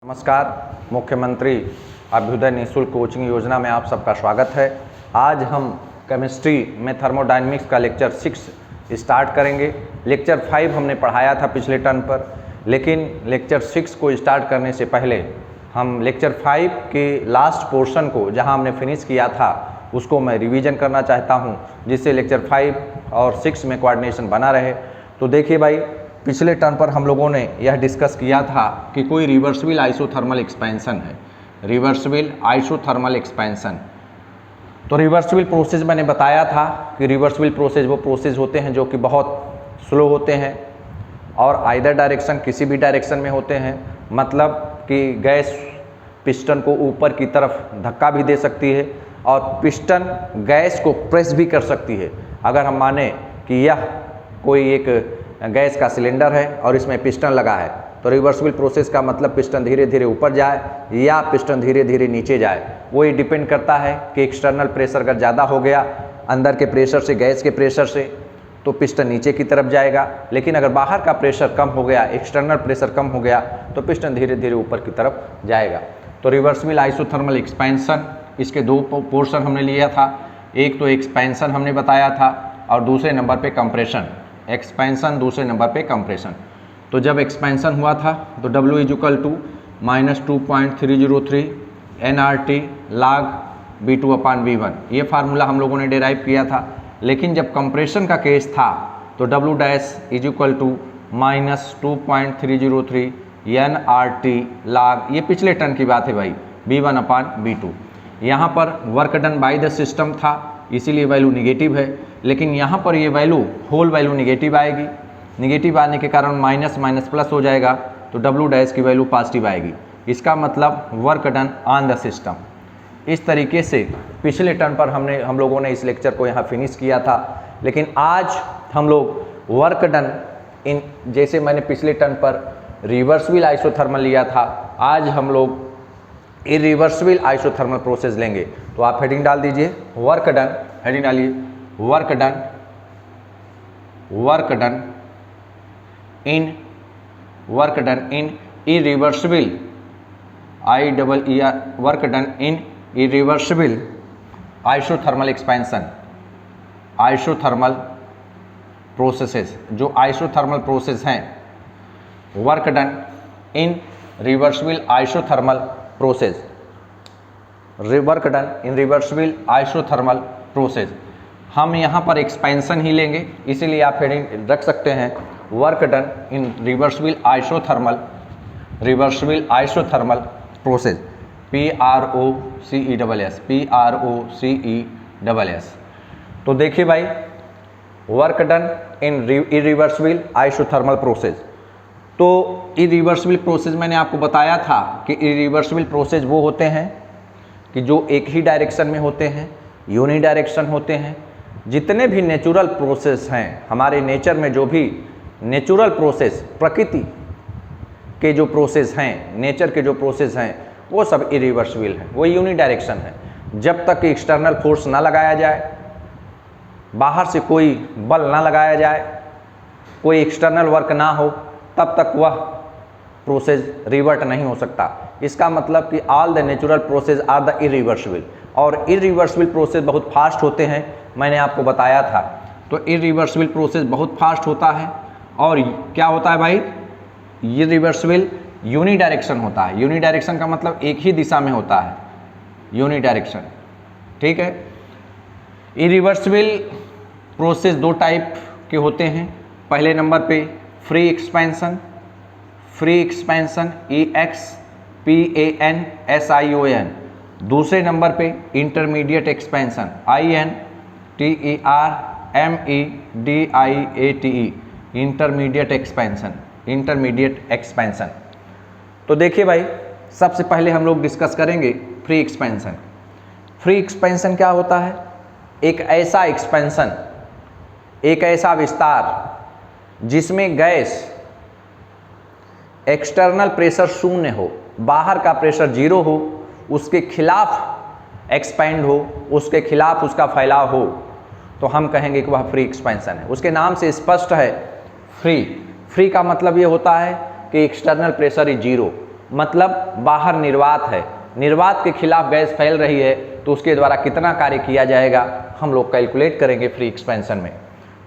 नमस्कार। मुख्यमंत्री अभ्युदय निःशुल्क कोचिंग योजना में आप सबका स्वागत है। आज हम केमिस्ट्री में थर्मोडायनेमिक्स का लेक्चर 6 स्टार्ट करेंगे। लेक्चर 5 हमने पढ़ाया था पिछले टर्म पर, लेकिन लेक्चर 6 को स्टार्ट करने से पहले हम लेक्चर 5 के लास्ट पोर्शन को जहां हमने फिनिश किया था उसको मैं रिवीजन करना चाहता हूं, जिससे लेक्चर 5 और 6 में कोऑर्डिनेशन बना रहे। तो देखिए भाई, पिछले टर्म पर हम लोगों ने यह डिस्कस किया था कि कोई रिवर्सिबल आइसोथर्मल एक्सपेंशन है, रिवर्सिबल आइसोथर्मल एक्सपेंशन। तो रिवर्सिबल प्रोसेस मैंने बताया था कि रिवर्सिबल प्रोसेस वो प्रोसेस होते हैं जो कि बहुत स्लो होते हैं और आइदर डायरेक्शन, किसी भी डायरेक्शन में होते हैं। मतलब कि गैस पिस्टन को ऊपर की तरफ धक्का भी दे सकती है और पिस्टन गैस को प्रेस भी कर सकती है। अगर हम माने कि यह कोई एक गैस का सिलेंडर है और इसमें पिस्टन लगा है, तो रिवर्सिबल प्रोसेस का मतलब पिस्टन धीरे धीरे ऊपर जाए या पिस्टन धीरे धीरे नीचे जाए। वो ये डिपेंड करता है कि एक्सटर्नल प्रेशर अगर ज़्यादा हो गया अंदर के प्रेशर से, गैस के प्रेशर से, तो पिस्टन नीचे की तरफ जाएगा। लेकिन अगर बाहर का प्रेशर कम हो गया, एक्सटर्नल प्रेशर कम हो गया, तो पिस्टन धीरे धीरे ऊपर की तरफ जाएगा। तो रिवर्सिबल आइसोथर्मल एक्सपेंशन, इसके दो पोर्शन हमने लिया था। एक तो एक्सपेंशन हमने बताया था और दूसरे नंबर पे कंप्रेशन। एक्सपेंशन, दूसरे नंबर पे कंप्रेशन। तो जब एक्सपेंशन हुआ था तो W = -2.303 nRT log V2/V1, ये फार्मूला हम लोगों ने डेराइव किया था। लेकिन जब कंप्रेशन का केस था तो W' = -2.303 nRT log, ये पिछले टर्म की बात है भाई, V1/V2। यहाँ पर work done by the system था, इसीलिए वैल्यू निगेटिव है। लेकिन यहाँ पर ये वैल्यू, होल वैल्यू निगेटिव आएगी। निगेटिव आने के कारण माइनस माइनस प्लस हो जाएगा, तो W' की वैल्यू पॉजिटिव आएगी। इसका मतलब work done on the system. इस तरीके से पिछले टर्म पर हम लोगों ने इस लेक्चर को यहाँ फिनिश किया था। लेकिन आज हम लोग वर्क डन इन, जैसे मैंने पिछले टर्म पर रिवर्सिबल आइसोथर्मल लिया था, आज हम लोग इरिवर्सिबल आइसोथर्मल प्रोसेस लेंगे। तो आप हेडिंग डाल दीजिए, वर्क डन, हेडिंग डालिए, वर्क डन इन इरिवर्सिबल, वर्क डन इन irreversible isothermal expansion, isothermal processes. जो आइसोथर्मल प्रोसेस हैं, वर्क डन इन reversible isothermal process, work done इन रिवर्सिबल आइसोथर्मल प्रोसेस। हम यहाँ पर एक्सपेंशन ही लेंगे, इसीलिए आप हेडिंग रख सकते हैं वर्क डन इन रिवर्सिबल आइसोथर्मल प्रोसेस, PROCESS। तो देखिए भाई, वर्क डन इन इरिवर्सिबल आइसोथर्मल प्रोसेस। तो इरिवर्सिबल प्रोसेस मैंने आपको बताया था कि इरिवर्सिबल प्रोसेस वो होते हैं कि जो एक ही डायरेक्शन में होते हैं, यूनि डायरेक्शन होते हैं। जितने भी नेचुरल प्रोसेस हैं हमारे नेचर में, जो भी नेचुरल प्रोसेस, प्रकृति के जो प्रोसेस हैं, नेचर के जो प्रोसेस हैं, वो सब इरिवर्सिबल हैं, वो यूनि डायरेक्शन है। जब तक एक्सटर्नल फोर्स ना लगाया जाए, बाहर से कोई बल ना लगाया जाए, कोई एक्सटर्नल वर्क ना हो, तब तक वह प्रोसेस रिवर्ट नहीं हो सकता। इसका मतलब कि all the natural process are the irreversible. और इरिवर्सिबल प्रोसेस बहुत फास्ट होते हैं, मैंने आपको बताया था। तो इरिवर्सिबल प्रोसेस बहुत फास्ट होता है। और क्या होता है भाई, ये रिवर्सिबल यूनि डायरेक्शन होता है। यूनि डायरेक्शन का मतलब एक ही दिशा में होता है, यूनि डायरेक्शन, ठीक है। इरिवर्सिबल प्रोसेस दो टाइप के होते हैं। पहले नंबर पे फ्री एक्सपेंशन, EXPANSION। दूसरे नंबर पे intermediate expansion, INTERMEDIATE, intermediate expansion. तो देखिए भाई, सबसे पहले हम लोग डिस्कस करेंगे फ्री एक्सपेंशन। फ्री एक्सपेंशन क्या होता है? एक ऐसा एक्सपेंशन, एक ऐसा विस्तार जिसमें गैस एक्सटर्नल प्रेशर 0 हो, बाहर का प्रेशर 0 हो, उसके खिलाफ एक्सपेंड हो, उसके खिलाफ उसका फैलाव हो, तो हम कहेंगे कि वह फ्री एक्सपेंशन है। उसके नाम से स्पष्ट है, फ्री। फ्री का मतलब ये होता है कि एक्सटर्नल प्रेशर इज 0, मतलब बाहर निर्वात है, निर्वात के खिलाफ गैस फैल रही है तो उसके द्वारा कितना कार्य किया जाएगा हम लोग कैलकुलेट करेंगे फ्री एक्सपेंशन में।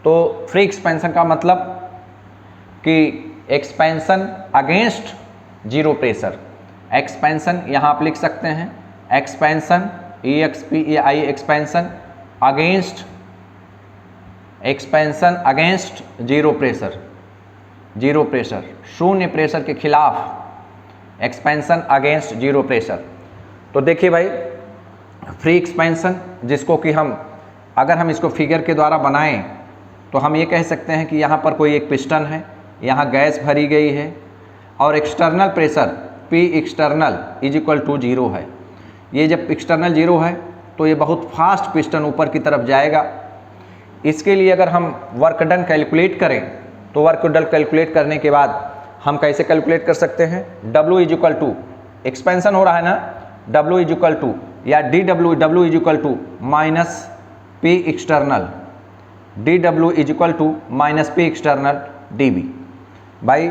तो फ्री एक्सपेंशन का मतलब कि expansion against zero pressure, expansion यहाँ आप लिख सकते हैं expansion EXPAI expansion against, expansion against zero pressure, zero pressure शून्य प्रेशर के खिलाफ एक्सपेंशन अगेंस्ट जीरो प्रेशर। तो देखिए भाई फ्री एक्सपेंशन जिसको कि हम अगर हम इसको फिगर के द्वारा बनाएं तो हम ये कह सकते हैं कि यहाँ पर कोई एक पिस्टन है, यहाँ गैस भरी गई है और external pressure P external is equal to 0 है। ये जब एक्सटर्नल 0 है तो ये बहुत फास्ट पिस्टन ऊपर की तरफ जाएगा। इसके लिए अगर हम वर्क डन कैलकुलेट करें तो वर्क डन कैलकुलेट करने के बाद हम कैसे कैलकुलेट कर सकते हैं, W is equal to expansion हो रहा है ना, W इज इक्वल टू या W is equal to minus P external, DW is equal to minus P external DB। भाई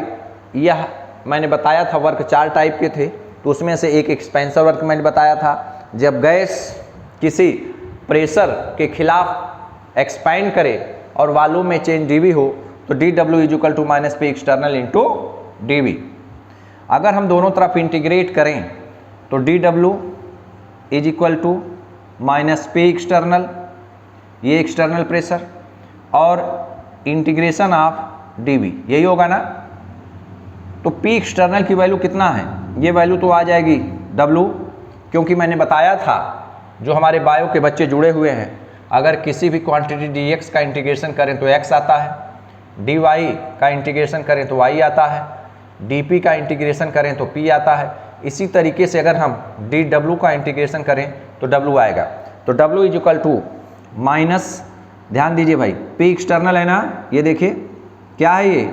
यह मैंने बताया था वर्क 4 टाइप के थे, तो उसमें से एक एक्सपेंशन वर्क मैंने बताया था। जब गैस किसी प्रेशर के खिलाफ एक्सपैंड करे और वॉल्यूम में चेंज DV हो तो DW is equal to minus P external into DV। अगर हम दोनों तरफ इंटीग्रेट करें तो DW is equal to minus P external, ये एक्सटर्नल प्रेशर, और इंटीग्रेशन ऑफ DV यही होगा ना। तो P एक्सटर्नल की वैल्यू कितना है, ये वैल्यू तो आ जाएगी W, क्योंकि मैंने बताया था जो हमारे बायो के बच्चे जुड़े हुए हैं अगर किसी भी क्वांटिटी dx का इंटीग्रेशन करें तो x आता है, dy का इंटीग्रेशन करें तो y आता है, dp का इंटीग्रेशन करें तो p आता है। इसी तरीके से अगर हम dw का इंटीग्रेशन करें तो w आएगा। तो w is equal to minus, ध्यान दीजिए भाई P एक्सटर्नल है ना, ये देखिए क्या है ये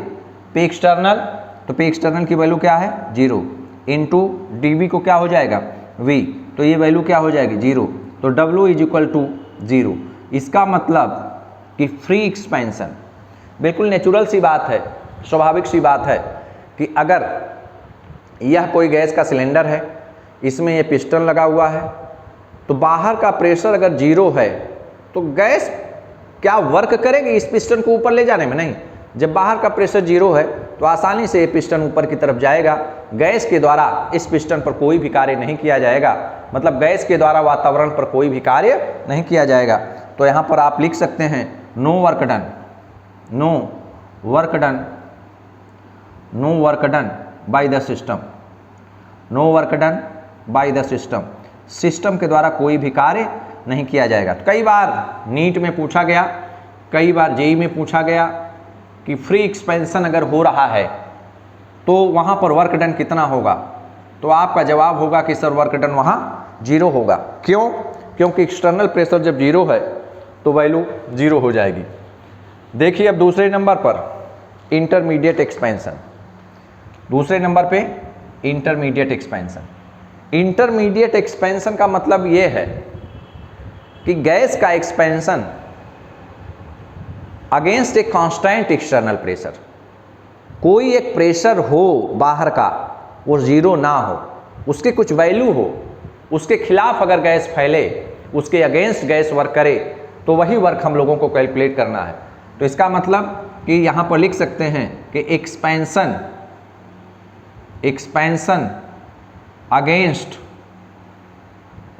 P एक्सटर्नल, तो P एक्सटर्नल की वैल्यू क्या है 0 इंटू dV को क्या हो जाएगा V, तो ये वैल्यू क्या हो जाएगी 0, तो W इज इक्वल टू 0। इसका मतलब कि फ्री एक्सपेंशन बिल्कुल नेचुरल सी बात है, स्वाभाविक सी बात है कि अगर यह कोई गैस का सिलेंडर है, इसमें ये पिस्टन लगा हुआ है, तो बाहर का प्रेशर अगर 0 है तो गैस क्या वर्क करेगी इस पिस्टन को ऊपर ले जाने में, नहीं। जब बाहर का प्रेशर 0 है तो आसानी से ये पिस्टन ऊपर की तरफ जाएगा, गैस के द्वारा इस पिस्टन पर कोई भी कार्य नहीं किया जाएगा, मतलब गैस के द्वारा वातावरण पर कोई भी कार्य नहीं किया जाएगा। तो यहाँ पर आप लिख सकते हैं no work done, no work done, no work done by the system, no work done by the system, system के द्वारा कोई भी कार्य नहीं किया जाएगा। कई बार नीट में पूछा गया, कई बार जेई में पूछा गया कि फ्री एक्सपेंशन अगर हो रहा है तो वहाँ पर वर्क डन कितना होगा, तो आपका जवाब होगा कि सर वर्क डन वहाँ 0 होगा। क्यों? क्योंकि एक्सटर्नल प्रेशर जब 0 है तो वैल्यू 0 हो जाएगी। देखिए अब दूसरे नंबर पर इंटरमीडिएट एक्सपेंशन, दूसरे नंबर पे इंटरमीडिएट एक्सपेंशन। इंटरमीडिएट एक्सपेंशन का मतलब ये है कि गैस का expansion against a constant external pressure, कोई एक प्रेशर हो बाहर का वो 0 ना हो, उसके कुछ वैल्यू हो, उसके खिलाफ अगर गैस फैले, उसके अगेंस्ट गैस वर्क करे, तो वही वर्क हम लोगों को कैलकुलेट करना है। तो इसका मतलब कि यहाँ पर लिख सकते हैं कि expansion, expansion against,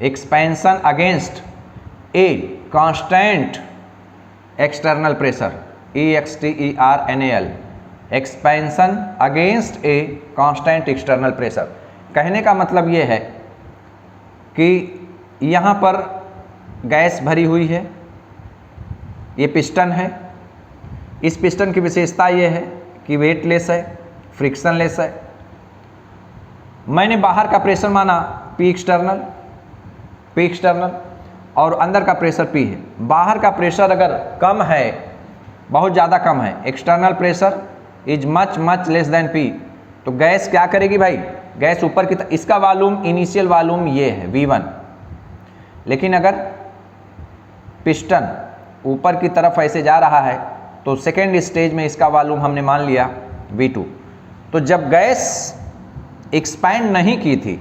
expansion against a constant external pressure, EXTERNAL, expansion against a constant external pressure. कहने का मतलब ये है कि यहाँ पर गैस भरी हुई है, ये पिस्टन है, इस पिस्टन की विशेषता ये है कि वेटलेस है, फ्रिक्शनलेस है। मैंने बाहर का प्रेशर माना P एक्सटर्नल, P एक्सटर्नल, और अंदर का प्रेशर P है। बाहर का प्रेशर अगर कम है, बहुत ज़्यादा कम है, external pressure is much less than P, तो गैस क्या करेगी भाई, गैस ऊपर की तरफ, इसका वॉल्यूम इनिशियल वॉल्यूम ये है V1, लेकिन अगर पिस्टन ऊपर की तरफ ऐसे जा रहा है तो सेकेंड स्टेज में इसका वॉल्यूम हमने मान लिया V2। तो जब गैस एक्सपैंड नहीं की थी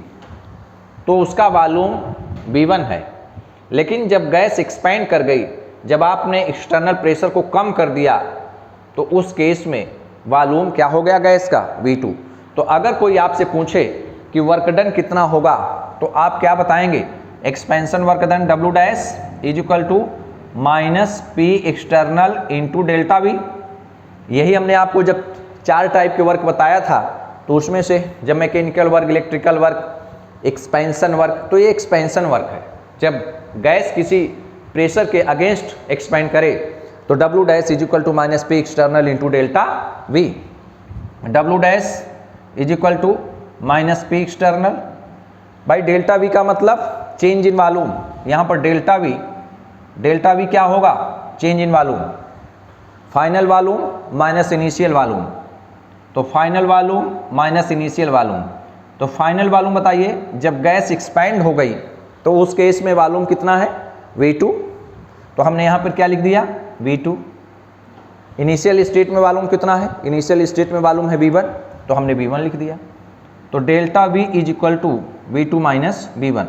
तो उसका वॉल्यूम V1 है। लेकिन जब गैस एक्सपैंड कर गई, जब आपने एक्सटर्नल प्रेशर को कम कर दिया, तो उस केस में वॉल्यूम क्या हो गया गैस का, V2। तो अगर कोई आपसे पूछे कि वर्क डन कितना होगा, तो आप क्या बताएंगे, expansion work done W dash is equal to minus P external into delta V। यही हमने आपको जब 4 टाइप के वर्क बताया था, तो उसमें से जब mechanical work, electrical work, expansion work, तो ये एक्सपेंशन वर्क है। जब गैस किसी प्रेशर के अगेंस्ट एक्सपेंड करे तो W dash is equal to minus P external into delta V। W dash is equal to minus P external by delta V का मतलब चेंज इन वॉल्यूम। यहाँ पर डेल्टा V क्या होगा, change in volume, final volume minus initial volume. तो final volume minus initial volume, तो final volume बताइए, जब गैस एक्सपैंड हो गई तो उस केस में वॉल्यूम कितना है, V2। तो हमने यहाँ पर क्या लिख दिया, V2। इनिशियल स्टेट में वॉल्यूम कितना है, इनिशियल स्टेट में वॉल्यूम है V1, तो हमने V1 लिख दिया। तो delta V is equal to V2 minus V1।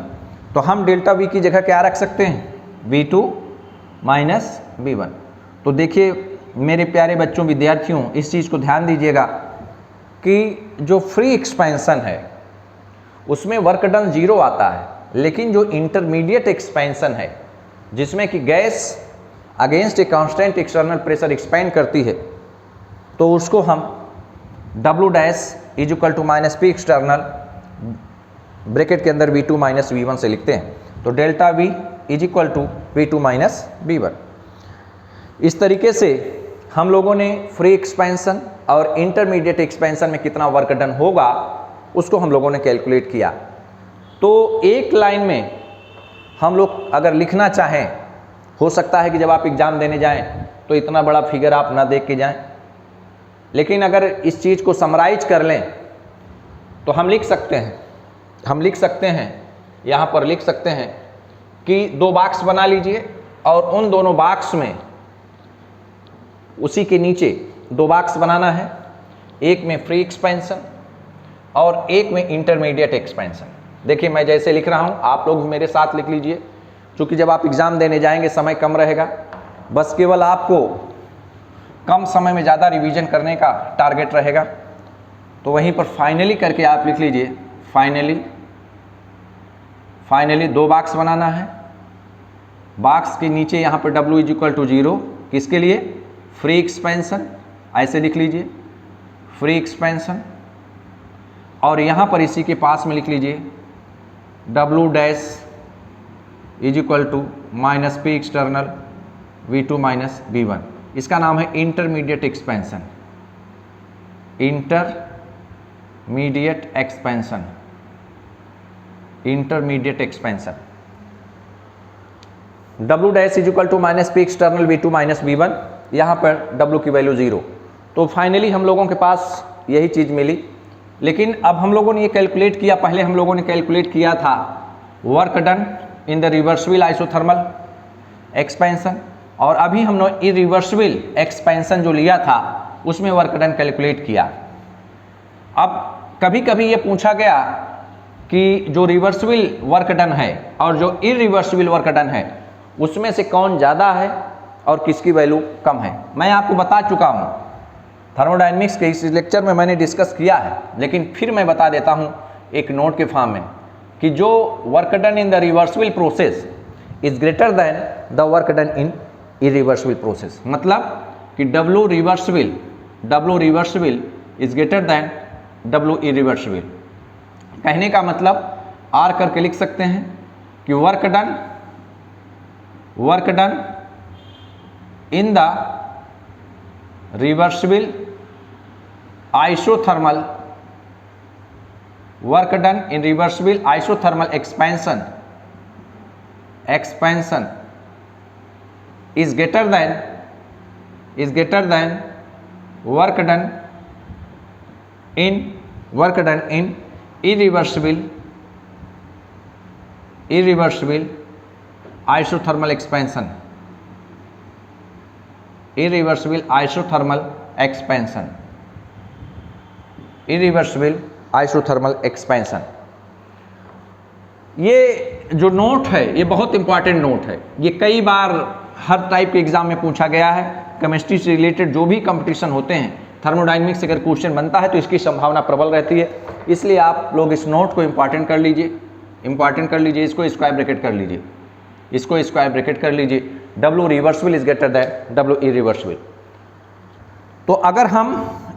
तो हम डेल्टा V की जगह क्या रख सकते हैं, V2 माइनस V1। तो देखिए मेरे प्यारे बच्चों, विद्यार्थियों, इस चीज़ को ध्यान दीजिएगा कि जो फ्री एक्सपेंशन है उसमें वर्क डन 0 आता है, लेकिन जो इंटरमीडिएट एक्सपेंशन है जिसमें कि gas against a constant external pressure expand करती है, तो उसको हम W dash is equal to minus P external bracket के अंदर V2 माइनस V1 से लिखते हैं। तो delta V is equal to V2 minus V1। इस तरीके से हम लोगों ने फ्री एक्सपेंशन और इंटरमीडिएट एक्सपेंशन में कितना वर्क डन होगा उसको हम लोगों ने कैलकुलेट किया। तो एक लाइन में हम लोग अगर लिखना चाहें, हो सकता है कि जब आप एग्ज़ाम देने जाएं तो इतना बड़ा फिगर आप ना देख के जाएं, लेकिन अगर इस चीज़ को समराइज कर लें तो हम लिख सकते हैं, यहाँ पर लिख सकते हैं कि 2 बॉक्स बना लीजिए और उन दोनों बॉक्स में उसी के नीचे 2 बॉक्स बनाना है, एक में फ्री एक्सपेंशन और एक में इंटरमीडिएट एक्सपेंशन। देखिए मैं जैसे लिख रहा हूँ आप लोग मेरे साथ लिख लीजिए, क्योंकि जब आप एग्ज़ाम देने जाएंगे समय कम रहेगा, बस केवल आपको कम समय में ज़्यादा रिवीजन करने का टारगेट रहेगा। तो वहीं पर फाइनली करके आप लिख लीजिए, फाइनली 2 बॉक्स बनाना है। बॉक्स के नीचे यहाँ पर W इज इक्वल टू 0, किसके लिए, फ्री एक्सपेंशन, ऐसे लिख लीजिए फ्री एक्सपेंशन। और यहाँ पर इसी के पास में लिख लीजिए W dash is equal to minus P external V2 minus V1। इसका नाम है intermediate expansion, intermediate expansion. W dash is equal to minus P external V2 minus V1, यहाँ पर W की वैल्यू 0। तो फाइनली हम लोगों के पास यही चीज़ मिली। लेकिन अब हम लोगों ने ये कैलकुलेट किया, पहले हम लोगों ने कैलकुलेट किया था work done in the reversible isothermal expansion, और अभी हमने इरिवर्सिबल एक्सपेंशन जो लिया था उसमें वर्क डन कैलकुलेट किया। अब कभी कभी ये पूछा गया कि जो रिवर्सिबल वर्क डन है और जो इरिवर्सिबल वर्क डन है उसमें से कौन ज़्यादा है और किसकी वैल्यू कम है। मैं आपको बता चुका हूँ, थर्मोडायनेमिक्स के इस लेक्चर में मैंने डिस्कस किया है, लेकिन फिर मैं बता देता हूँ एक नोट के फॉर्म में कि जो work done in the reversible process is greater then the work done in irreversible process. मतलब कि W reversible is greater then W irreversible. कहने का मतलब R करके लिख सकते हैं कि work done in the reversible isothermal, work done in reversible isothermal expansion is greater than work done in irreversible isothermal expansion, irreversible isothermal expansion. ये जो नोट है ये बहुत इंपॉर्टेंट नोट है, ये कई बार हर टाइप के एग्जाम में पूछा गया है। केमिस्ट्री से रिलेटेड जो भी कंपटीशन होते हैं, थर्मोडायनेमिक्स से अगर क्वेश्चन बनता है तो इसकी संभावना प्रबल रहती है, इसलिए आप लोग इस नोट को इंपॉर्टेंट कर लीजिए, इसको स्क्वायर ब्रैकेट कर लीजिए, इसको स्क्वायर ब्रैकेट कर लीजिए। W reversible is greater than W irreversible. तो अगर हम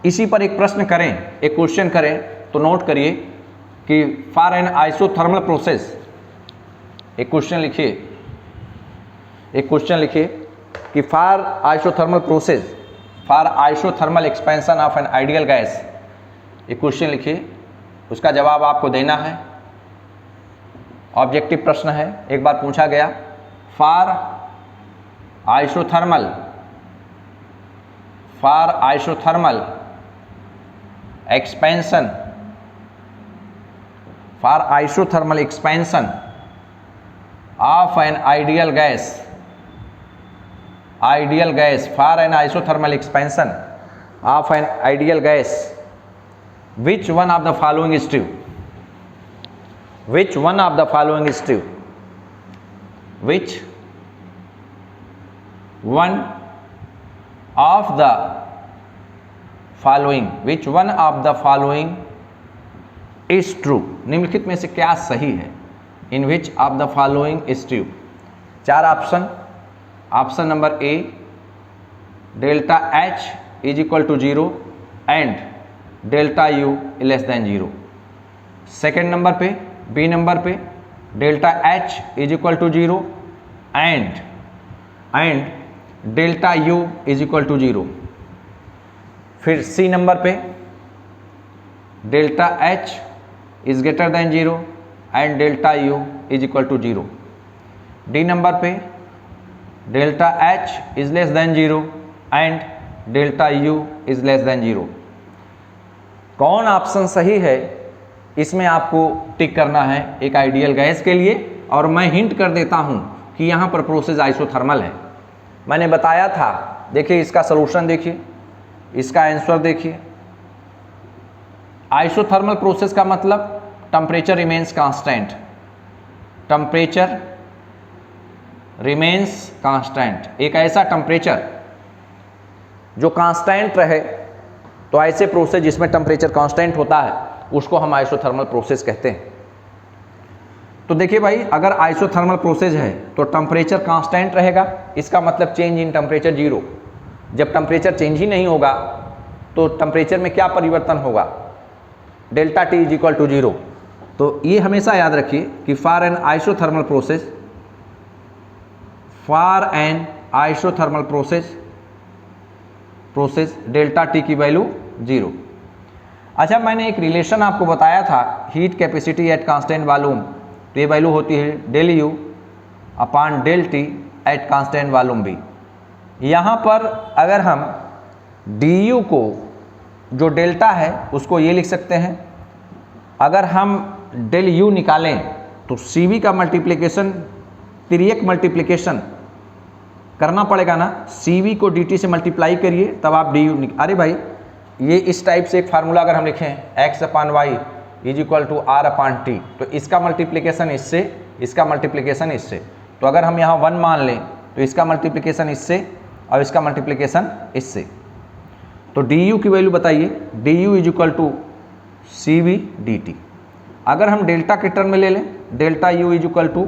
इसी पर एक प्रश्न करें, एक क्वेश्चन करें, तो नोट करिए कि फॉर एन आइसोथर्मल प्रोसेस, एक क्वेश्चन लिखिए कि for isothermal process, for isothermal expansion of N ideal gas, एक क्वेश्चन लिखिए, उसका जवाब आपको देना है। ऑब्जेक्टिव प्रश्न है, एक बार पूछा गया, for isothermal expansion, for isothermal expansion of N ideal gas, for an isothermal expansion of N ideal gas, which one of the following is true? Which one of the following is true? Which one of the following, which one of the following is true? निम्नलिखित में से क्या सही है? In which of the following is true? चार option. Option number A, delta H is equal to 0 and delta U less than 0। Second number पे, B number पे, delta H is equal to 0 and delta U is equal to 0। फिर C number पे, delta H is greater than 0 and delta U is equal to 0। D number पे, delta H is less than 0 and delta U is less than 0। कौन option सही है, इसमें आपको टिक करना है एक आइडियल गैस के लिए। और मैं हिंट कर देता हूं कि यहां पर प्रोसेस आइसोथर्मल है। मैंने बताया था, देखिए इसका सॉल्यूशन देखिए, इसका आंसर देखिए। आइसोथर्मल प्रोसेस का मतलब temperature remains constant, temperature remains constant. एक ऐसा टेम्परेचर जो कांस्टेंट रहे, तो ऐसे प्रोसेस जिसमें टेम्परेचर कांस्टेंट होता है उसको हम आइसोथर्मल प्रोसेस कहते हैं। तो देखिए भाई, अगर आइसोथर्मल प्रोसेस है तो टेम्परेचर कांस्टेंट रहेगा, इसका मतलब चेंज इन टेम्परेचर 0। जब टेम्परेचर चेंज ही नहीं होगा तो टेम्परेचर में क्या परिवर्तन होगा, delta T is equal to 0। तो ये हमेशा याद रखिए कि for an isothermal process delta T की वैल्यू 0। अच्छा, मैंने एक रिलेशन आपको बताया था, heat capacity at constant volume, तो ये वैल्यू होती है del U upon del T at constant volume B। यहाँ पर अगर हम du को, जो डेल्टा है, उसको ये लिख सकते हैं। अगर हम डेल U निकालें तो CV का मल्टीप्लिकेशन, तिर्यक मल्टीप्लिकेशन करना पड़ेगा ना। CV को dt से मल्टीप्लाई करिए तब आप du। अरे भाई, ये इस टाइप से एक फार्मूला अगर हम लिखें x upon Y is equal to r upon T, तो इसका मल्टीप्लिकेशन इससे, इसका मल्टीप्लिकेशन इससे। तो अगर हम यहाँ 1 मान लें तो इसका मल्टीप्लिकेशन इससे और इसका मल्टीप्लिकेशन इससे। तो du की वैल्यू बताइए, du is equal to CV dt। अगर हम डेल्टा के टर्म में ले लें, delta U is equal to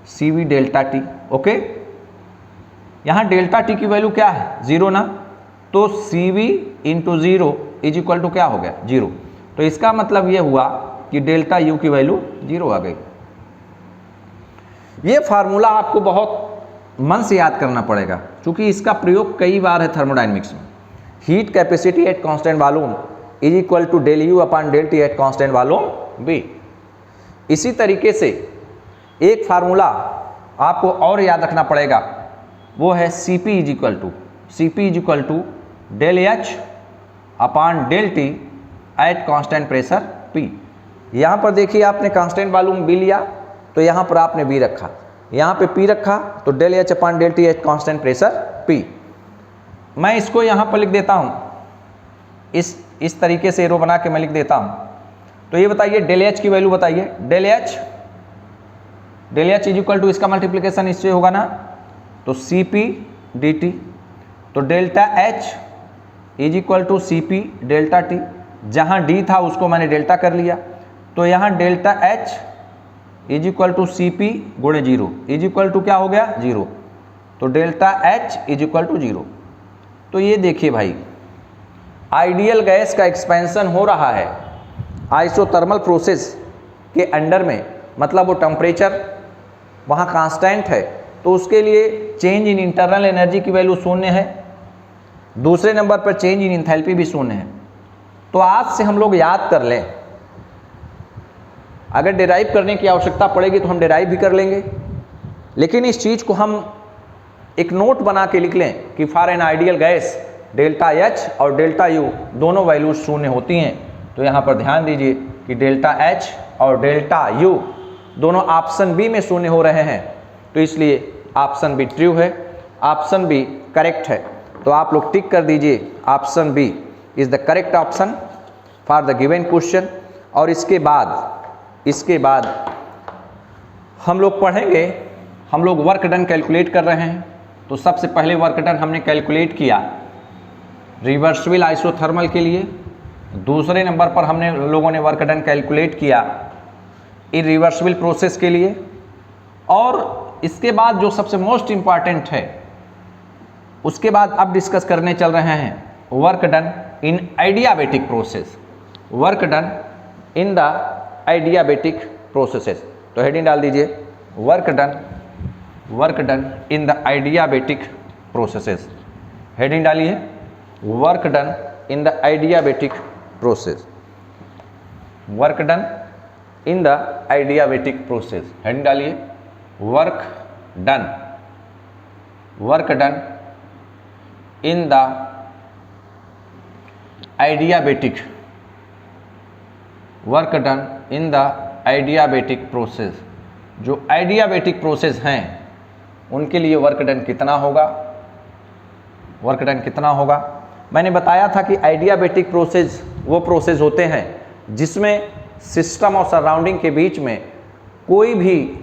CV delta T। Okay, यहाँ डेल्टा T की वैल्यू क्या है, 0 ना, तो CV into 0 is equal to क्या हो गया, 0। तो इसका मतलब ये हुआ कि डेल्टा U की वैल्यू 0 आ गई। ये फार्मूला आपको बहुत मन से याद करना पड़ेगा, क्योंकि इसका प्रयोग कई बार है थर्मोडायनेमिक्स में। Heat capacity at constant volume is equal to del U upon del T at constant volume B। इसी तरीके से एक फार्मूला आपको और याद रखना पड़ेगा, वो है CP is equal to del H upon del T at constant pressure P। यहाँ पर देखिए, आपने कांस्टेंट वॉल्यूम B लिया तो यहाँ पर आपने B रखा, यहाँ पे P रखा, तो del H upon del T at constant pressure P। मैं इसको यहाँ पर लिख देता हूँ, इस तरीके से एरो बना के मैं लिख देता हूँ। तो ये बताइए डेल एच की वैल्यू बताइए। Del H is equal to इसका मल्टीप्लीकेशन इससे होगा ना, तो सी पी डी टी। तो delta H is equal to C P delta T, जहाँ डी था उसको मैंने डेल्टा कर लिया, तो यहाँ delta H is equal to C P गुणे जीरो इज इक्वल टू क्या हो गया, जीरो। तो delta H is equal to zero. तो ये देखिए भाई, आइडियल गैस का एक्सपेंशन हो रहा है आइसोथर्मल प्रोसेस के अंडर में, मतलब वो टेम्परेचर वहाँ कांस्टेंट है, तो उसके लिए चेंज इन इंटरनल एनर्जी की वैल्यू शून्य है, दूसरे नंबर पर चेंज इन इंथैल्पी भी शून्य है। तो आज से हम लोग याद कर लें, अगर डिराइव करने की आवश्यकता पड़ेगी तो हम डिराइव भी कर लेंगे, लेकिन इस चीज़ को हम एक नोट बना के लिख लें कि for an ideal gas delta H और डेल्टा यू दोनों वैल्यूज शून्य होती हैं। तो यहाँ पर ध्यान दीजिए कि डेल्टा एच और डेल्टा यू दोनों ऑप्शन बी में शून्य हो रहे हैं, तो इसलिए ऑप्शन बी ट्रू है, ऑप्शन बी करेक्ट है। तो आप लोग टिक कर दीजिए, option B is the correct option for the given question. और इसके बाद हम लोग पढ़ेंगे, हम लोग वर्क डन कैलकुलेट कर रहे हैं। तो सबसे पहले वर्क डन हमने कैलकुलेट किया रिवर्सिबल आइसोथर्मल के लिए, दूसरे नंबर पर हमने लोगों ने वर्क डन कैलकुलेट किया इरिवर्सिबल प्रोसेस के लिए, और इसके बाद जो सबसे मोस्ट इम्पॉर्टेंट है उसके बाद अब डिस्कस करने चल रहे हैं work done in adiabatic process, work done in the adiabatic processes. तो हेडिंग डाल दीजिए work done in the adiabatic processes. Heading डालिए work done in the adiabatic process, work done in the adiabatic process. Heading डालिए work done in the adiabatic, work done in the adiabatic process. जो adiabatic process हैं उनके लिए work done कितना होगा, work done कितना होगा। मैंने बताया था कि आइडियाबेटिक प्रोसेस वो प्रोसेस होते हैं जिसमें सिस्टम और सराउंडिंग के बीच में कोई भी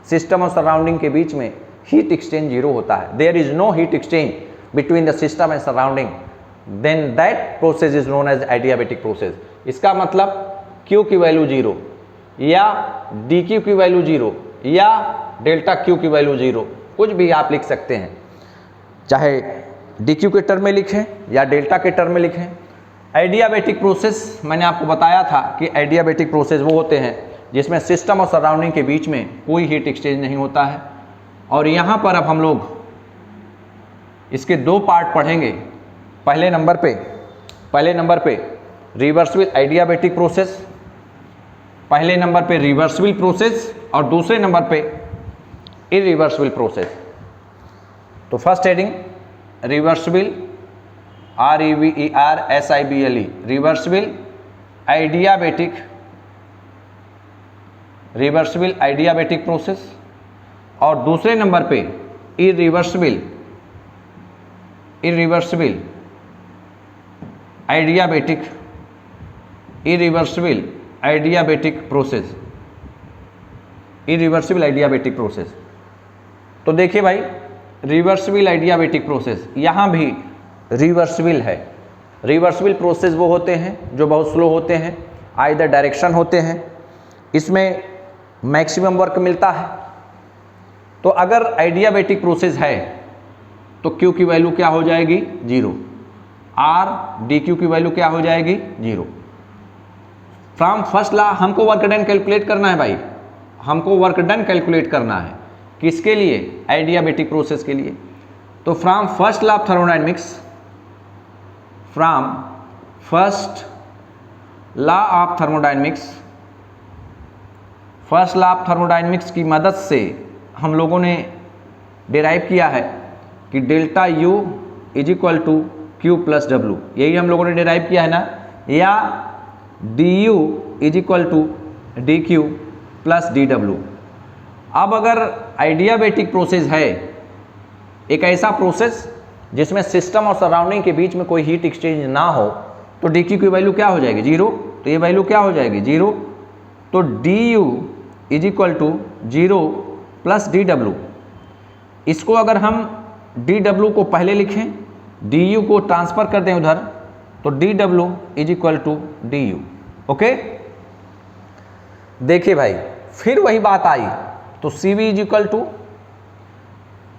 सिस्टम और सराउंडिंग के बीच में हीट एक्सचेंज जीरो होता है। There is no heat exchange between the system and surrounding, then that process is known as adiabatic process. इसका मतलब Q की वैल्यू जीरो या dQ की वैल्यू जीरो या डेल्टा Q की वैल्यू जीरो, कुछ भी आप लिख सकते हैं, चाहे dQ के टर्म में लिखें या डेल्टा के टर्म में लिखें। आइडियाबेटिक प्रोसेस मैंने आपको बताया था कि आइडियाबेटिक प्रोसेस वो होते हैं जिसमें सिस्टम और सराउंडिंग के बीच में कोई हीट एक्सचेंज नहीं होता है। और यहाँ पर अब हम लोग इसके दो पार्ट पढ़ेंगे। पहले नंबर पे रिवर्सिबल आइडियाबेटिक प्रोसेस, पहले नंबर पे रिवर्सिबल प्रोसेस और दूसरे नंबर पे इरिवर्सिबल प्रोसेस। तो first heading reversible REVERSIBLE reversible adiabatic process, और दूसरे नंबर पे इरिवर्सिबल आइडियाबेटिक प्रोसेस। तो देखिए भाई, रिवर्सिबल आइडियाबेटिक प्रोसेस यहाँ भी रिवर्सिबल है। रिवर्सिबल प्रोसेस वो होते हैं जो बहुत स्लो होते हैं, आइदर डायरेक्शन होते हैं, इसमें मैक्सिमम वर्क मिलता है। तो अगर आइडियाबेटिक प्रोसेस है तो Q की वैल्यू क्या हो जाएगी, जीरो, R dQ की वैल्यू क्या हो जाएगी, जीरो। फ्रॉम फर्स्ट लॉ हमको वर्क डन कैलकुलेट करना है भाई, हमको वर्क डन कैलकुलेट करना है किसके लिए, आइडियाबेटिक प्रोसेस के लिए। तो from first law of thermodynamics, from first law of thermodynamics की मदद से हम लोगों ने डिराइव किया है कि delta U is equal to Q plus W, यही हम लोगों ने डिराइव किया है ना, या DU is equal to DQ plus DW। अब अगर आइडियाबेटिक प्रोसेस है, एक ऐसा प्रोसेस जिसमें सिस्टम और सराउंडिंग के बीच में कोई हीट एक्सचेंज ना हो, तो DQ की वैल्यू क्या हो जाएगी, जीरो। तो ये वैल्यू क्या हो जाएगी 0। तो D U is equal to 0 plus D W. इसको अगर हम डी डब्ल्यू को पहले लिखें, डी यू को ट्रांसफर कर दें उधर, तो D W is equal to D U. Okay, देखिए भाई फिर वही बात आई, तो C V is equal to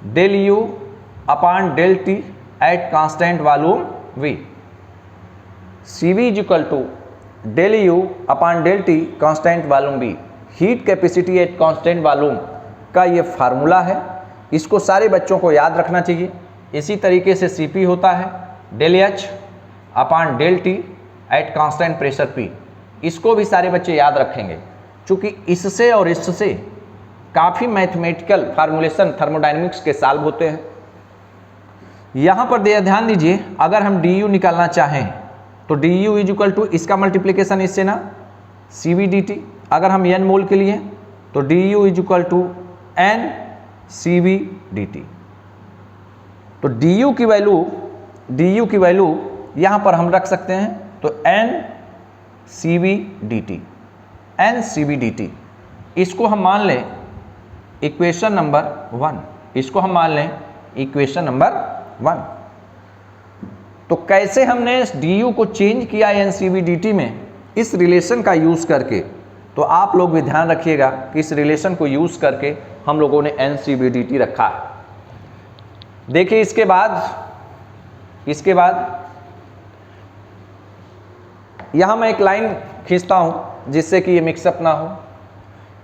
del U upon del T at constant volume V. C V is equal to del U upon del T constant volume V. Heat capacity at constant volume का ये formula है, इसको सारे बच्चों को याद रखना चाहिए। इसी तरीके से सी पी होता है del H upon del T at constant pressure P. इसको भी सारे बच्चे याद रखेंगे, क्योंकि इससे और इससे काफ़ी मैथमेटिकल फार्मूलेशन थर्मोडायनेमिक्स के सॉल्व होते हैं। यहाँ पर ध्यान दीजिए, अगर हम डी यू निकालना चाहें तो D U is equal to इसका मल्टीप्लिकेशन इससे ना सी वी डी टी। अगर हम एन मोल के लिए तो D U is equal to N C V D T. तो डी यू की वैल्यू यहाँ पर हम रख सकते हैं, तो N C V D T, N C V D T. इसको हम मान लें इक्वेशन नंबर 1, इसको हम मान लें इक्वेशन नंबर 1। तो कैसे हमने डी यू को चेंज किया N C V D T में, इस रिलेशन का यूज़ करके। तो आप लोग भी ध्यान रखिएगा कि इस रिलेशन को यूज़ करके हम लोगों ने N C V D T रखा है। देखिए इसके बाद यहाँ मैं एक लाइन खींचता हूँ जिससे कि ये मिक्सअप ना हो।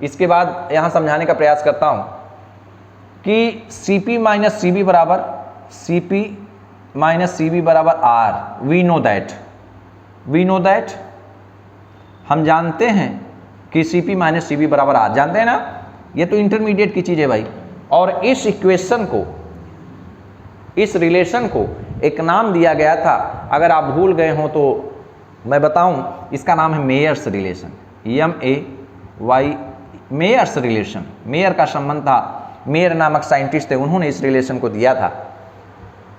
इसके बाद यहाँ समझाने का प्रयास करता हूँ कि C P minus C B बराबर आर। वी नो दैट हम जानते हैं कि C P minus C B बराबर आर, जानते हैं ना, ये तो इंटरमीडिएट की चीज़ है भाई। और इस इक्वेशन को, इस रिलेशन को एक नाम दिया गया था, अगर आप भूल गए हो तो मैं बताऊं, इसका नाम है Mayer's relation, MAY, Mayer's relation. Mayer का संबंध था, मेयर नामक साइंटिस्ट थे, उन्होंने इस रिलेशन को दिया था।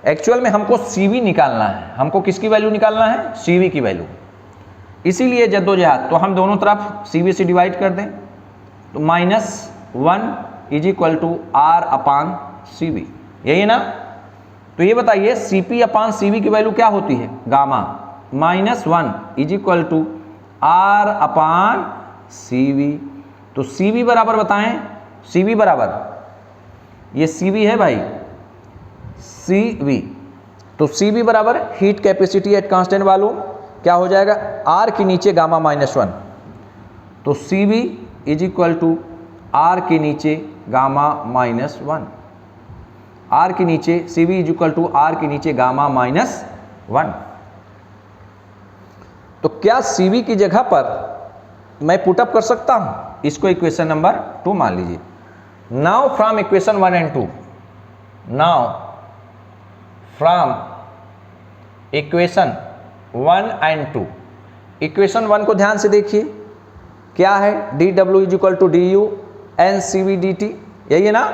एक्चुअल में हमको CV निकालना है, हमको किसकी वैल्यू निकालना है, CV की वैल्यू। इसीलिए जद्दोजहद, तो हम दोनों तरफ CV से डिवाइड कर दें, तो -1 is equal to R upon CV, यही है ना। तो ये बताइए CP अपान CV की वैल्यू क्या होती है, gamma. -1 is equal to R upon CV। तो CV बराबर बताएं, CV बराबर, ये CV है भाई, CV। तो CV बराबर heat capacity at constant volume क्या हो जाएगा, R के नीचे गामा -1। तो CV is equal to R के नीचे गामा -1, R के नीचे CV is equal to R के नीचे गामा -1। तो क्या CV की जगह पर मैं पुटअप कर सकता हूं, इसको इक्वेशन नंबर 2 मान लीजिए। Now from equation 1 and 2, now from equation 1 and 2, equation 1 को ध्यान से देखिए, क्या है, D W is equal to D U N C V D T, यही है ना।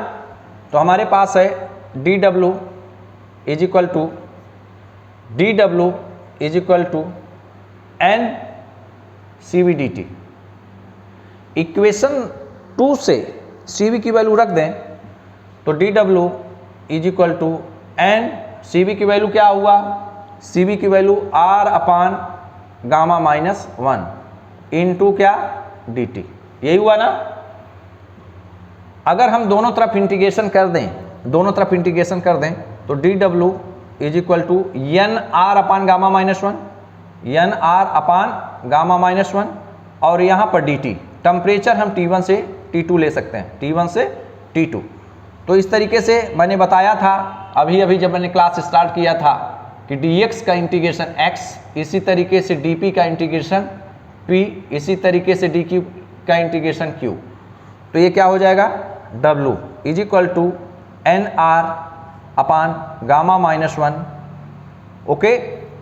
तो हमारे पास है D W is equal to N C V D T. Equation 2 से सी वी की वैल्यू रख दें, तो D W is equal to N, C V की वैल्यू क्या हुआ, सी वी की value R upon gamma -1 into क्या, डी टी, यही हुआ ना। अगर हम दोनों तरफ इंटीग्रेशन कर दें, तो D W is equal to N R upon gamma -1, N R upon gamma -1, और यहाँ पर डी टी, टेम्परेचर हम T1 से T2 ले सकते हैं, T1 से T2। तो इस तरीके से मैंने बताया था अभी जब मैंने क्लास स्टार्ट किया था कि dx का इंटीग्रेशन x, इसी तरीके से dp का इंटीग्रेशन p, इसी तरीके से dq का इंटीग्रेशन q। तो ये क्या हो जाएगा, w is equal to N R upon gamma -1, okay.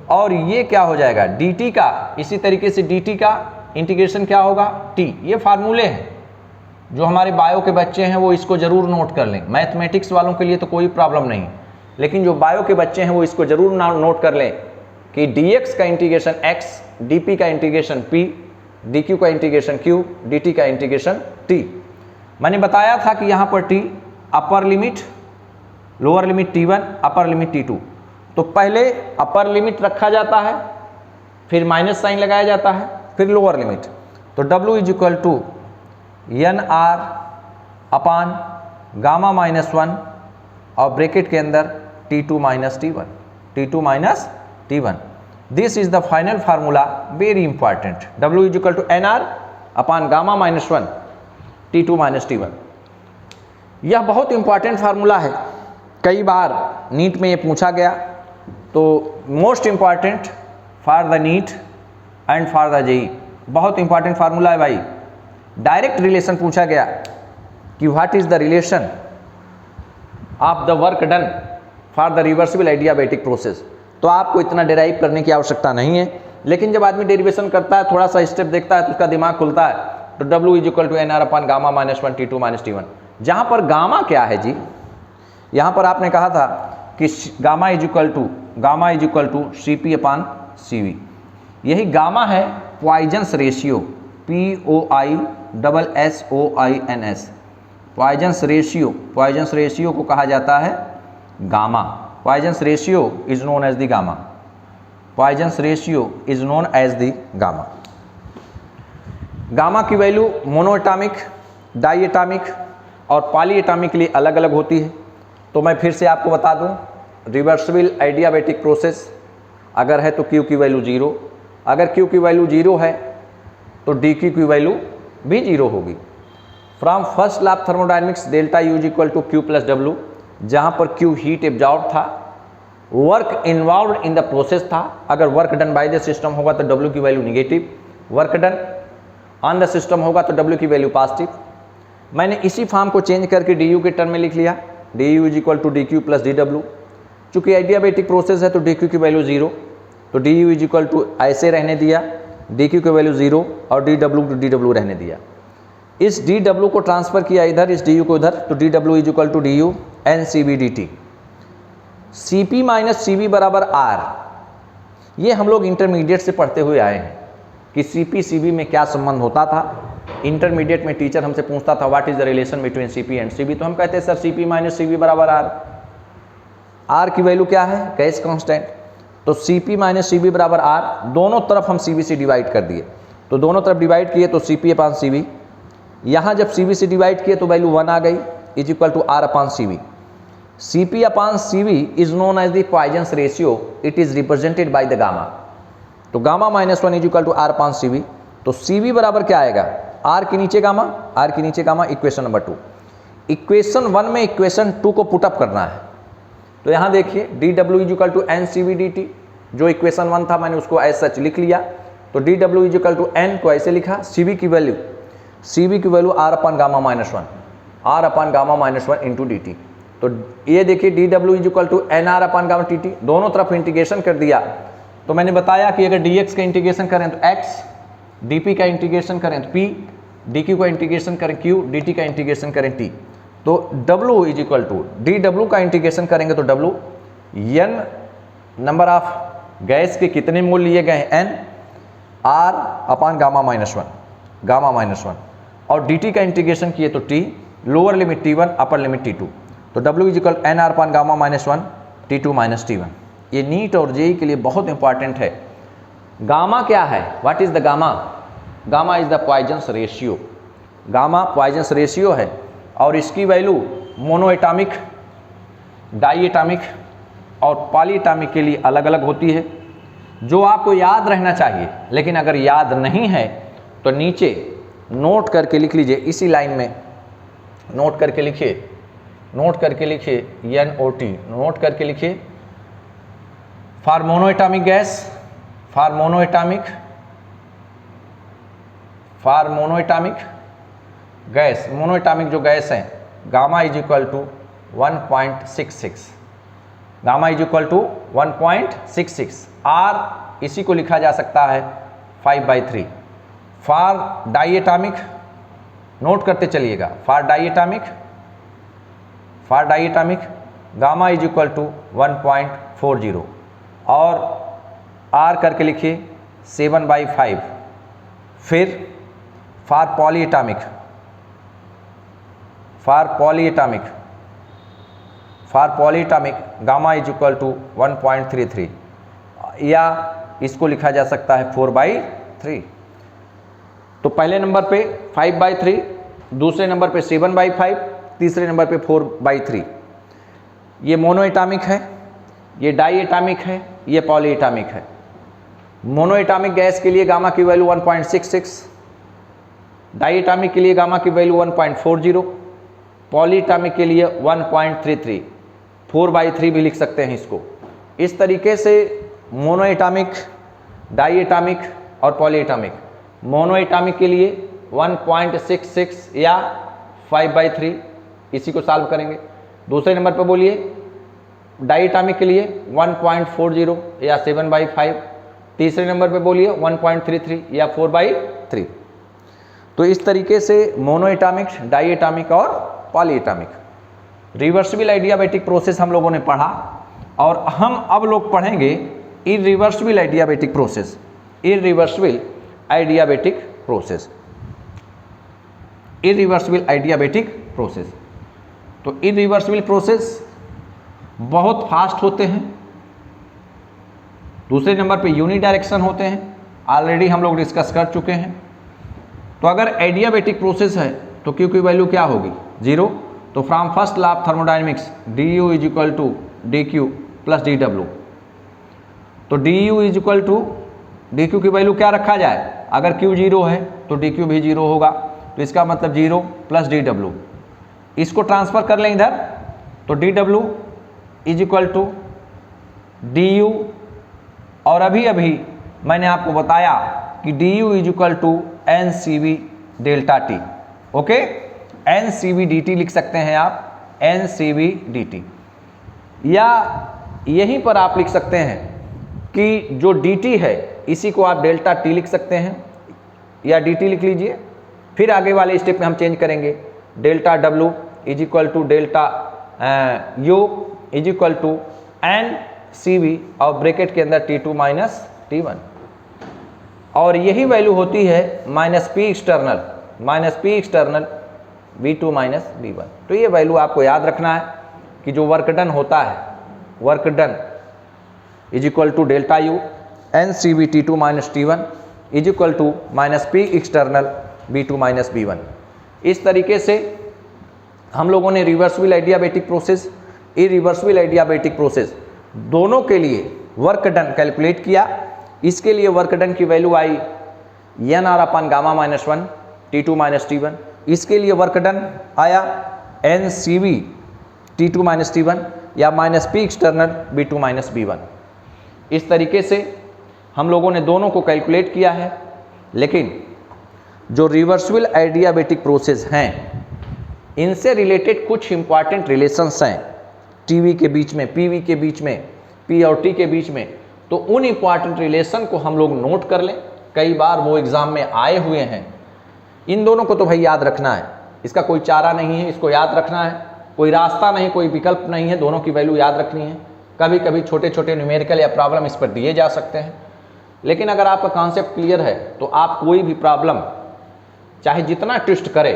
और ये क्या हो जाएगा, dt का, इसी तरीके से dt का इंटीग्रेशन क्या होगा, t। ये फार्मूले हैं, जो हमारे बायो के बच्चे हैं वो इसको ज़रूर नोट कर लें। मैथमेटिक्स वालों के लिए तो कोई प्रॉब्लम नहीं, लेकिन जो बायो के बच्चे हैं वो इसको ज़रूर नोट कर लें कि dx का इंटीग्रेशन x, dp का इंटीग्रेशन p, dq का इंटीग्रेशन q, dt का इंटीग्रेशन t। मैंने बताया था कि यहाँ पर t upper limit, lower limit t1, upper limit t2। तो पहले अपर लिमिट रखा जाता है, फिर माइनस साइन लगाया जाता है, फिर लोअर लिमिट। तो w is equal to N R upon gamma minus 1 और ब्रैकेट के अंदर t2 minus t1, t2 minus t1। This is the final formula, very important. w is equal to N R upon gamma minus 1 t2 minus t1। यह बहुत important formula है, कई बार NEET में ये पूछा गया। तो most important for the NEET and for the JEE, बहुत इंपॉर्टेंट फार्मूला है भाई। डायरेक्ट रिलेशन पूछा गया कि what is the relation of the work done for the reversible adiabatic process. तो आपको इतना डेराइव करने की आवश्यकता नहीं है, लेकिन जब आदमी डेरिवेशन करता है, थोड़ा सा स्टेप देखता है तो उसका दिमाग खुलता है। तो w is equal to N R upon gamma minus 1 t2 minus t1। जहाँ पर गामा क्या है जी, यहाँ पर आपने कहा था कि gamma is equal to cp upon cv। यही गामा है Poisson's ratio, POISSOINS, Poisson's ratio को कहा जाता है gamma. Poisson's ratio is known as the gamma, Poisson's ratio is known as the gamma. Gamma की वैल्यू मोनोएटॉमिक, डाईएटॉमिक और polyatomic के लिए अलग अलग होती है। तो मैं फिर से आपको बता दूं, रिवर्सिबल एडियाबैटिक प्रोसेस अगर है तो Q की वैल्यू 0, अगर Q की वैल्यू 0 है तो dQ की वैल्यू भी 0 होगी। From first law of thermodynamics delta U is equal to Q plus W, जहाँ पर Q हीट एब्जॉर्ब था, work involve in the process था। अगर work done by the system होगा तो W की value negative, work done on the system होगा तो W की वैल्यू पॉजिटिव। मैंने इसी फॉर्म को चेंज करके du के टर्म में लिख लिया, du is equal to dQ plus dW। चूंकि एडियाबैटिक प्रोसेस है तो dQ की वैल्यू 0, तो du इज इक्वल टू ऐसे रहने दिया, dQ की वैल्यू 0 और dW टू dW रहने दिया। इस dW को ट्रांसफर किया इधर, इस du को इधर, तो dW is equal to du n cv dt। cp minus cv बराबर r, ये हम लोग इंटरमीडिएट से पढ़ते हुए आए हैं कि cp cv में क्या संबंध होता था। इंटरमीडिएट में टीचर हमसे पूछता था what is the relation between cp and cv, तो हम कहते हैं सर cp माइनस cv बराबर r। r की वैल्यू क्या है, गैस कांस्टेंट। तो cp माइनस cv बराबर r, दोनों तरफ हम cv से डिवाइड कर दिए, तो दोनों तरफ डिवाइड किए तो cp अपान cv। यहाँ जब cv से डिवाइड किए तो वैल्यू 1 आ गई, is equal to r upon cv। cp upon cv is known as the Poisson's ratio, it is represented by the gamma. तो gamma minus 1 is equal to r upon cv। तो cv बराबर क्या आएगा, r के नीचे gamma, r के नीचे gamma, equation number 2। Equation 1 में इक्वेशन 2 को पुटअप करना है। तो यहाँ देखिए dw is equal to n cv dt, जो इक्वेशन 1 था मैंने उसको एज सच लिख लिया। तो dw is equal to n को ऐसे लिखा, cv की value r upon gamma minus 1, r upon gamma minus 1 into dt। तो ये देखिए dw is equal to N R upon gamma dt, दोनों तरफ इंटीग्रेशन कर दिया। तो मैंने बताया कि अगर dx का इंटीग्रेशन करें तो x, dp का इंटीग्रेशन करें तो p, dq का इंटीग्रेशन करें q, dt का इंटीग्रेशन करें t। तो w is equal to dw का इंटीग्रेशन करेंगे तो w n number of gas के कितने मोल लिए गए हैं, n, r upon gamma minus 1, gamma minus 1, और dt का इंटीग्रेशन किए तो t, lower limit t1, upper limit t2। तो w is equal N R upon gamma minus 1 t2 minus t1। ये नीट और जेई के लिए बहुत इंपॉर्टेंट है। गामा क्या है, what is the gamma, gamma is the Poisson's ratio. Gamma Poisson's ratio है और इसकी वैल्यू मोनोएटॉमिक, डाईएटॉमिक और पॉलीएटॉमिक के लिए अलग अलग होती है, जो आपको याद रहना चाहिए। लेकिन अगर याद नहीं है तो नीचे नोट करके लिख लीजिए, इसी लाइन में नोट करके लिखिए, नोट करके लिखिए NOT, नोट करके लिखिए for monoatomic gas, for monoatomic gas, monoatomic जो गैस हैं, gamma is equal to 1.66, gamma is equal to 1.66। r इसी को लिखा जा सकता है 5/3। फॉर डाईएटॉमिक नोट करते चलिएगा, for diatomic gamma is equal to 1.40 और R करके लिखिए 7/5। फिर for polyatomic gamma is equal to 1.33, या इसको लिखा जा सकता है 4/3। तो पहले नंबर पे 5/3, दूसरे नंबर पे 7/5, तीसरे नंबर पे 4/3। ये मोनोएटॉमिक है, ये डाईएटॉमिक है, ये पॉलीएटॉमिक है। मोनोएटॉमिक गैस के लिए गामा की वैल्यू 1.66, डाईएटॉमिक के लिए गामा की वैल्यू 1.40, पॉलीएटॉमिक के लिए 1.33, 4/3 भी लिख सकते हैं इसको। इस तरीके से मोनोएटॉमिक, डाईएटॉमिक और पॉलीएटॉमिक। मोनोएटॉमिक के लिए 1.66 या 5/3, इसी को सॉल्व करेंगे। दूसरे नंबर पर बोलिए डाईएटॉमिक के लिए 1.40 या 7/5, तीसरे नंबर पे बोलिए 1.33 या 4/3। तो इस तरीके से मोनोएटॉमिक, डाईएटॉमिक और पॉलीएटॉमिक। रिवर्सिबल एडियाबैटिक प्रोसेस हम लोगों ने पढ़ा, और हम अब लोग पढ़ेंगे irreversible adiabatic process. Irreversible adiabatic process, irreversible adiabatic process. तो इरिवर्सिबल प्रोसेस बहुत फास्ट होते हैं। दूसरे नंबर पे यूनिडायरेक्शन होते हैं, ऑलरेडी हम लोग डिस्कस कर चुके हैं। तो अगर एडियाबैटिक प्रोसेस है तो Q की वैल्यू क्या होगी? 0। तो from first law of thermodynamics du is equal to dq plus dw। तो du is equal to dq की वैल्यू क्या रखा जाए? अगर Q 0 है तो dq भी 0 होगा, तो इसका मतलब 0 प्लस dw। इसको ट्रांसफर कर लें इधर, तो dw is equal to du, और अभी अभी मैंने आपको बताया कि du is equal to NCV delta T. Okay, NCV dt लिख सकते हैं आप, NCV dt, या यहीं पर आप लिख सकते हैं कि जो dt है इसी को आप डेल्टा टी लिख सकते हैं, या dt लिख लीजिए। फिर आगे वाले स्टेप में हम चेंज करेंगे, delta w is equal to delta u is equal to NCV और ब्रैकेट के अंदर T2 माइनस T1, और यही वैल्यू होती है minus P external V2 minus V1। तो ये वैल्यू आपको याद रखना है कि जो वर्क डन होता है, work done is equal to delta U NCV T2 minus T1 is equal to minus P external V2 minus V1। इस तरीके से हम लोगों ने reversible adiabatic process, irreversible adiabatic process दोनों के लिए वर्क डन कैलकुलेट किया। इसके लिए वर्क डन की वैल्यू आई NR upon gamma minus 1 T2 minus T1। इसके लिए वर्क डन आया NCV T2 माइनस T1 या minus P external V2 minus V1। इस तरीके से हम लोगों ने दोनों को कैलकुलेट किया है। लेकिन जो रिवर्सिबल एडियाबैटिक प्रोसेस हैं, इनसे रिलेटेड कुछ इंपॉर्टेंट रिलेशंस हैं टीवी के बीच में, पीवी के बीच में, पी और टी के बीच में। तो उन इंपॉर्टेंट रिलेशन को हम लोग नोट कर लें, कई बार वो एग्जाम में आए हुए हैं। इन दोनों को तो भाई याद रखना है, इसका कोई चारा नहीं है, इसको याद रखना है, कोई रास्ता नहीं, कोई विकल्प नहीं है, दोनों की वैल्यू याद रखनी है। कभी कभी छोटे छोटे न्यूमेरिकल या प्रॉब्लम इस पर दिए जा सकते हैं, लेकिन अगर आपका कॉन्सेप्ट क्लियर है तो आप कोई भी प्रॉब्लम चाहे जितना ट्विस्ट करे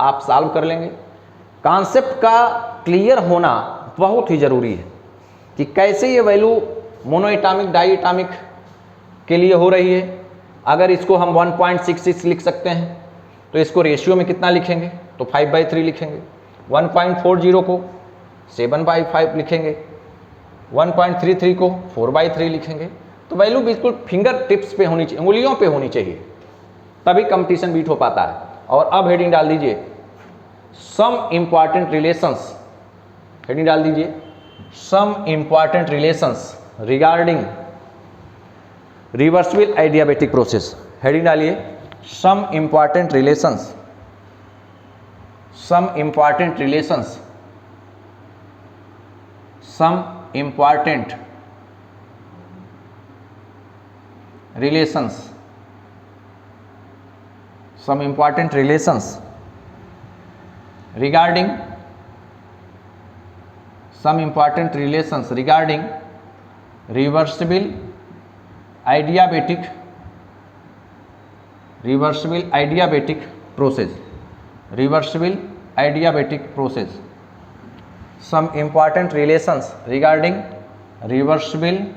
आप सॉल्व कर लेंगे। कॉन्सेप्ट का क्लियर होना बहुत ही ज़रूरी है कि कैसे ये वैल्यू मोनोएटॉमिक, डाईएटॉमिक के लिए हो रही है। अगर इसको हम 1.66 लिख सकते हैं तो इसको रेशियो में कितना लिखेंगे? तो 5/3 लिखेंगे। 1.40 को 7/5 लिखेंगे, 1.33 को 4/3 लिखेंगे। तो वैल्यू बिल्कुल फिंगर टिप्स पे होनी चाहिए, उंगलियों पे होनी चाहिए, तभी कंपटीशन बीट हो पाता है। और अब हेडिंग डाल दीजिए सम इंपॉर्टेंट रिलेशंस, हेडिंग डाल दीजिए some important relations regarding reversible adiabatic process. Heading डालिए some important relations, some important relations, some important relations, some important relations regarding, some important relations regarding reversible adiabatic reversible adiabatic process, reversible adiabatic process. Some important relations regarding reversible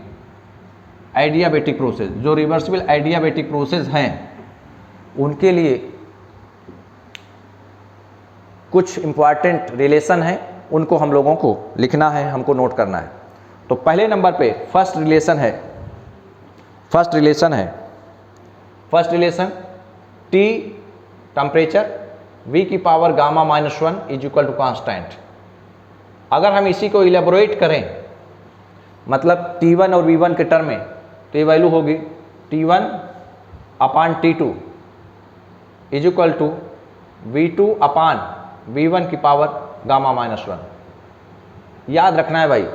adiabatic process. जो reversible adiabatic process हैं उनके लिए कुछ important relation है, उनको हम लोगों को लिखना है, हमको नोट करना है। तो पहले नंबर पे फर्स्ट रिलेशन है T टेम्परेचर, V की power gamma minus 1 is equal to constant. अगर हम इसी को इलेबोरेट करें, मतलब T1 और V1 के टर्म में, तो ये वैल्यू होगी T1 upon T2 is equal to V2 upon V1 की पावर गामा माइनस 1। याद रखना है भाई,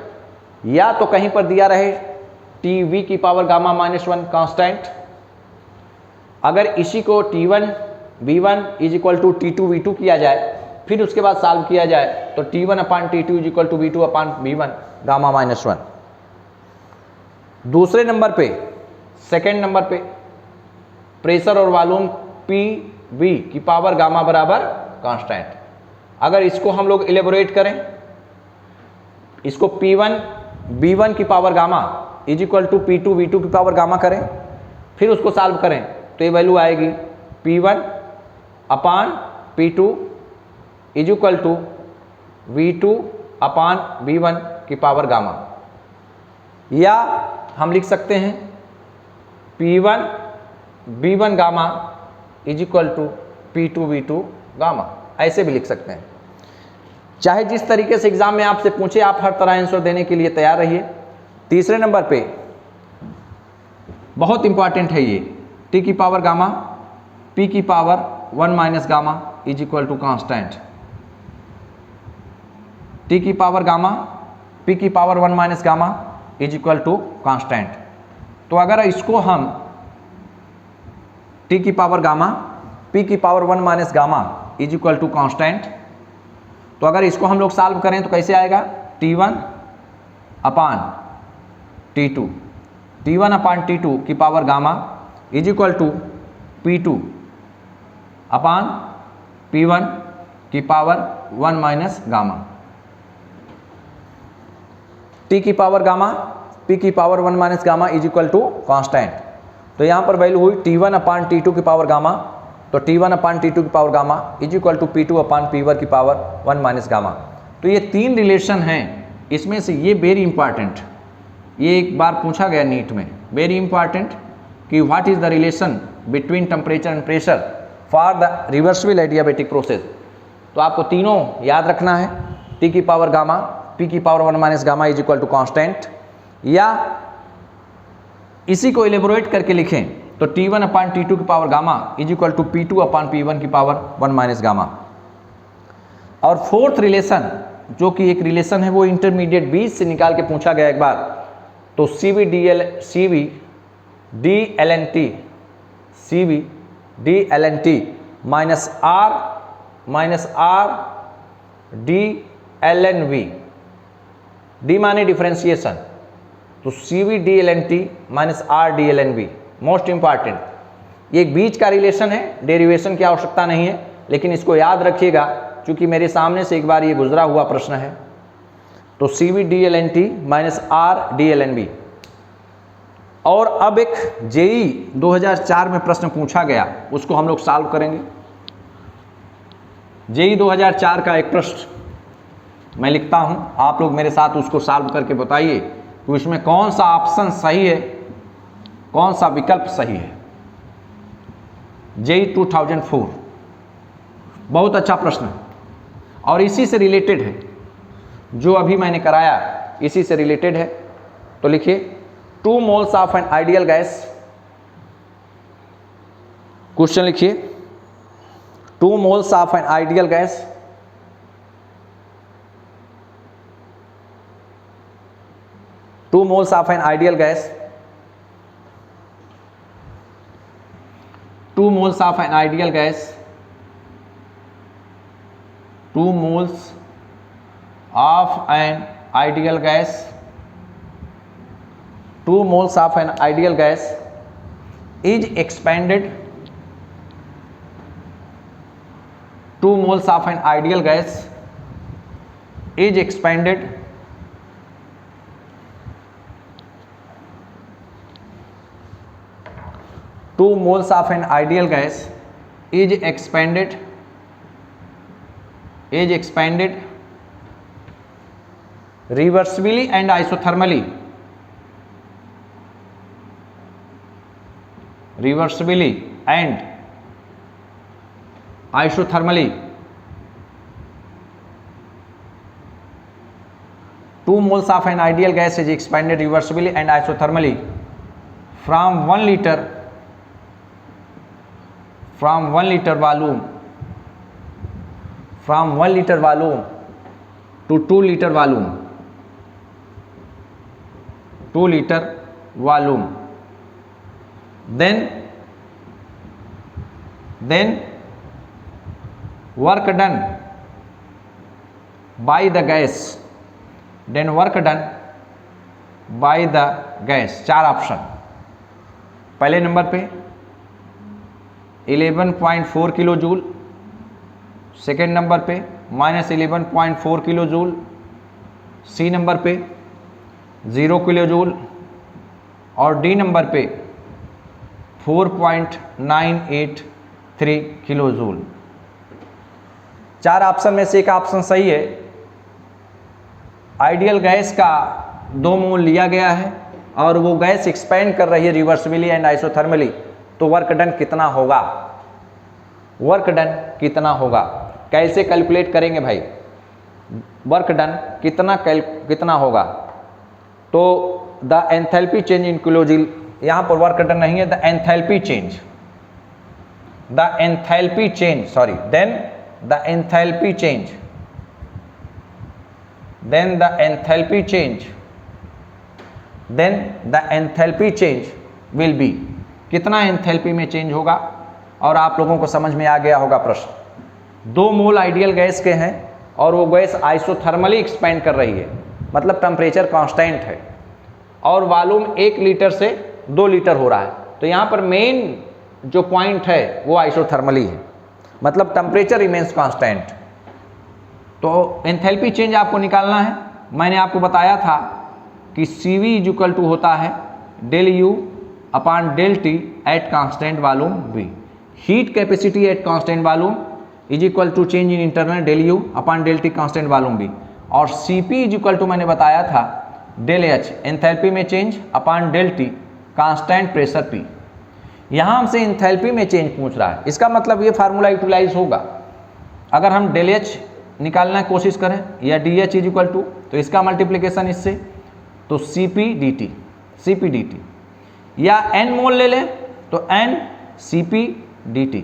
या तो कहीं पर दिया रहे TV की पावर गामा माइनस 1 कांस्टेंट, अगर इसी को T1 V1 is equal to T2 V2 किया जाए, फिर उसके बाद सॉल्व किया जाए, तो T1 upon T2 is equal to V2 upon V1 gamma minus 1। दूसरे नंबर पे, सेकेंड नंबर पे प्रेशर और वॉल्यूम PV की पावर गामा बराबर कांस्टेंट। अगर इसको हम लोग इलेबोरेट करें, इसको P1 V1 की power gamma is equal to P2 V2 की पावर गामा करें, फिर उसको सॉल्व करें, तो ये वैल्यू आएगी P1 upon P2 is equal to V2 upon V1 की पावर गामा। या हम लिख सकते हैं P1 V1 gamma is equal to P2 V2 gamma, ऐसे भी लिख सकते हैं। चाहे जिस तरीके से एग्जाम में आपसे पूछे, आप हर तरह आंसर देने के लिए तैयार रहिए। तीसरे नंबर पे बहुत इंपॉर्टेंट है ये, T की पावर गामा P की power 1 minus gamma is equal to constant. T की पावर गामा P की power 1 minus gamma is equal to constant. तो अगर इसको हम T की पावर गामा P की power 1 minus gamma is equal to constant, तो अगर इसको हम लोग सॉल्व करें तो कैसे आएगा? T1 upon T2, T1 upon T2 की power gamma is equal to P2 upon P1 की पावर 1 माइनस गामा। T की पावर गामा P की power 1 minus gamma is equal to constant. तो यहाँ पर वैल्यू हुई T1 अपान T2 की power gamma, तो T1 अपान T2 की power gamma is equal to P2 upon P1 की पावर 1 माइनस गामा। तो ये तीन रिलेशन हैं, इसमें से ये वेरी इंपॉर्टेंट, ये एक बार पूछा गया नीट में, वेरी इंपॉर्टेंट, कि what is the relation between temperature and pressure for the reversible adiabatic process. तो आपको तीनों याद रखना है, T की पावर गामा P की power 1 minus gamma is equal to constant, या इसी को इलेबोरेट करके लिखें तो T1 अपान T2 की power gamma is equal to P2 upon P1 की पावर 1 माइनस गामा। और फोर्थ रिलेशन, जो कि एक रिलेशन है, वो इंटरमीडिएट 20 से निकाल के पूछा गया एक बार, तो CV DLNT minus R DLNV, D माने डिफरेंशिएशन, तो CV DLNT minus R DLNV most important. ये एक बीच का रिलेशन है, डेरिवेशन की आवश्यकता नहीं है, लेकिन इसको याद रखिएगा क्योंकि मेरे सामने से एक बार ये गुजरा हुआ प्रश्न है। तो CV DLNT minus R DLNV। और अब एक JEE 2004 में प्रश्न पूछा गया, उसको हम लोग सॉल्व करेंगे। JEE 2004 का एक प्रश्न मैं लिखता हूं, आप लोग मेरे साथ उसको सॉल्व करके बताइए कि उसमें कौन सा ऑप्शन सही है, कौन सा विकल्प सही है। JEE 2004 बहुत अच्छा प्रश्न है और इसी से रिलेटेड है, जो अभी मैंने कराया इसी से रिलेटेड है। तो लिखिए 2 moles of N ideal gas, question लिखिए 2 moles of N ideal gas, two moles of N ideal gas, 2 moles of an ideal gas, 2 moles of an ideal gas, 2 moles of an ideal gas is expanded 2 moles of an ideal gas is expanded 2 moles of an ideal gas is expanded reversibly and isothermally Two moles of an ideal gas is expanded reversibly and isothermally from 1 liter volume to 2 liter volume. Then work done by the gas. चार option. पहले number पे 11.4 kilo joule, second number पे -11.4 kilo joule, सी number पे 0 kilo joule और D number पे 4.983 kilo joule. चार option में से एक ऑप्शन सही है। आइडियल गैस का 2 मोल लिया गया है और वो गैस एक्सपेंड कर रही है रिवर्सिबली एंड आइसोथर्मली, तो वर्क डन कितना होगा? कैसे कैलकुलेट करेंगे भाई? वर्क डन कितना होगा? तो the enthalpy change in kilojoule, यहाँ पर वर्क डन नहीं है, the enthalpy change, then the enthalpy change will be, कितना एंथैल्पी में चेंज होगा? और आप लोगों को समझ में आ गया होगा प्रश्न। 2 मोल आइडियल गैस के हैं और वो गैस आइसोथर्मली एक्सपेंड कर रही है, मतलब टेम्परेचर कांस्टेंट है और वॉल्यूम 1 लीटर से 2 लीटर हो रहा है। तो यहाँ पर मेन जो पॉइंट है वो आइसोथर्मली है, मतलब टेम्परेचर रिमेन्स कांस्टेंट। तो एंथैल्पी चेंज आपको निकालना है। मैंने आपको बताया था कि CV इक्वल टू होता है del U upon del T at constant volume V। Heat capacity at constant volume is equal to change in internal del U upon del T constant volume V। और CP is equal to मैंने बताया था del H enthalpy में change upon del T constant pressure P। यहाँ हमसे enthalpy में change पूछ रहा है, इसका मतलब ये फार्मूला यूटिलाइज होगा। अगर हम del H निकालना की कोशिश करें या DH इज इक्वल टू, तो इसका मल्टीप्लिकेशन इससे, तो CP dt या N मोल ले लें तो NCP dt।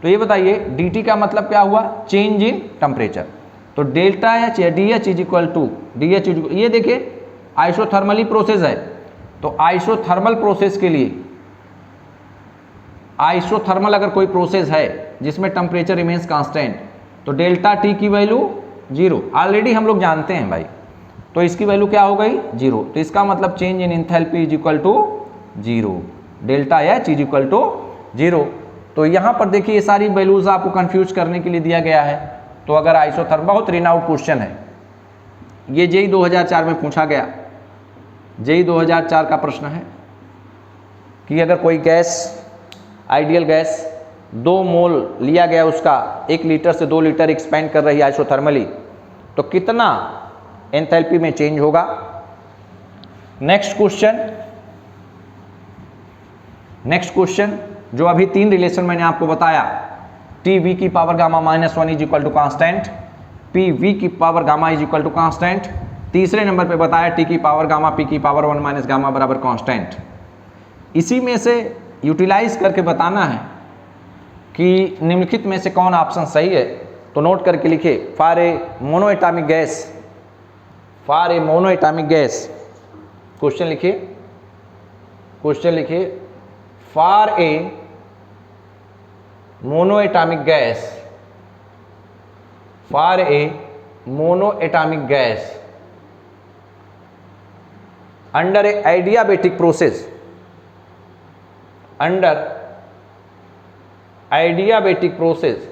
तो ये बताइए dt का मतलब क्या हुआ? Change in temperature. तो डेल्टा H या DH इज इक्वल टू ये देखिए आइसोथर्मली प्रोसेस है, तो आइसोथर्मल प्रोसेस के लिए, आइसोथर्मल अगर कोई प्रोसेस है जिसमें टेम्परेचर रिमेन्स कांस्टेंट, तो डेल्टा T की वैल्यू 0 ऑलरेडी हम लोग जानते हैं भाई, तो इसकी वैल्यू क्या हो गई? 0। तो इसका मतलब change in enthalpy is equal to 0, delta H is equal to 0। तो यहाँ पर देखिए ये सारी वैल्यूज आपको कंफ्यूज करने के लिए दिया गया है। तो अगर आइसोथर्मल, बहुत रिनाउड क्वेश्चन है ये, JEE 2004 में पूछा गया, JEE 2004 का प्रश्न है कि अगर कोई गैस, आइडियल गैस 2 मोल लिया गया, उसका 1 लीटर से 2 लीटर एक्सपेंड कर रही है आइसोथर्मली, तो कितना एंथैल्पी में चेंज होगा? नेक्स्ट क्वेश्चन जो अभी 3 रिलेशन मैंने आपको बताया, TV की power gamma -1 is equal to constant, PV की power gamma is equal to constant. तीसरे नंबर पे बताया T की पावर गामा P की पावर 1 माइनस गामा बराबर कांस्टेंट। इसी में से यूटिलाइज करके बताना है कि निम्नलिखित में से कौन ऑप्शन सही है। तो नोट करके लिखिए, for a monoatomic gas, question लिखिए, for a monoatomic gas under a adiabatic process, under adiabatic process,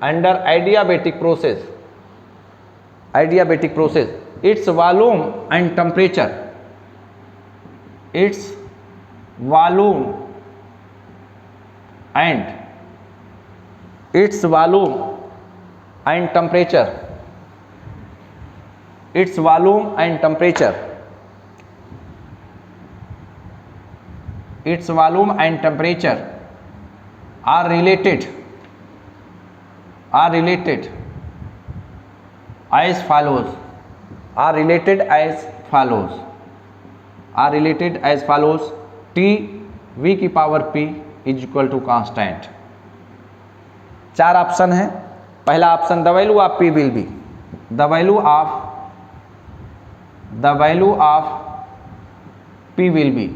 under adiabatic process, adiabatic process, its volume and temperature, its volume and its volume and temperature, its volume and temperature, its volume and temperature are related as follows, are related as follows, are related as follows, T V की power P is equal to constant. चार option है। पहला option the value of P will be, the value of P will be,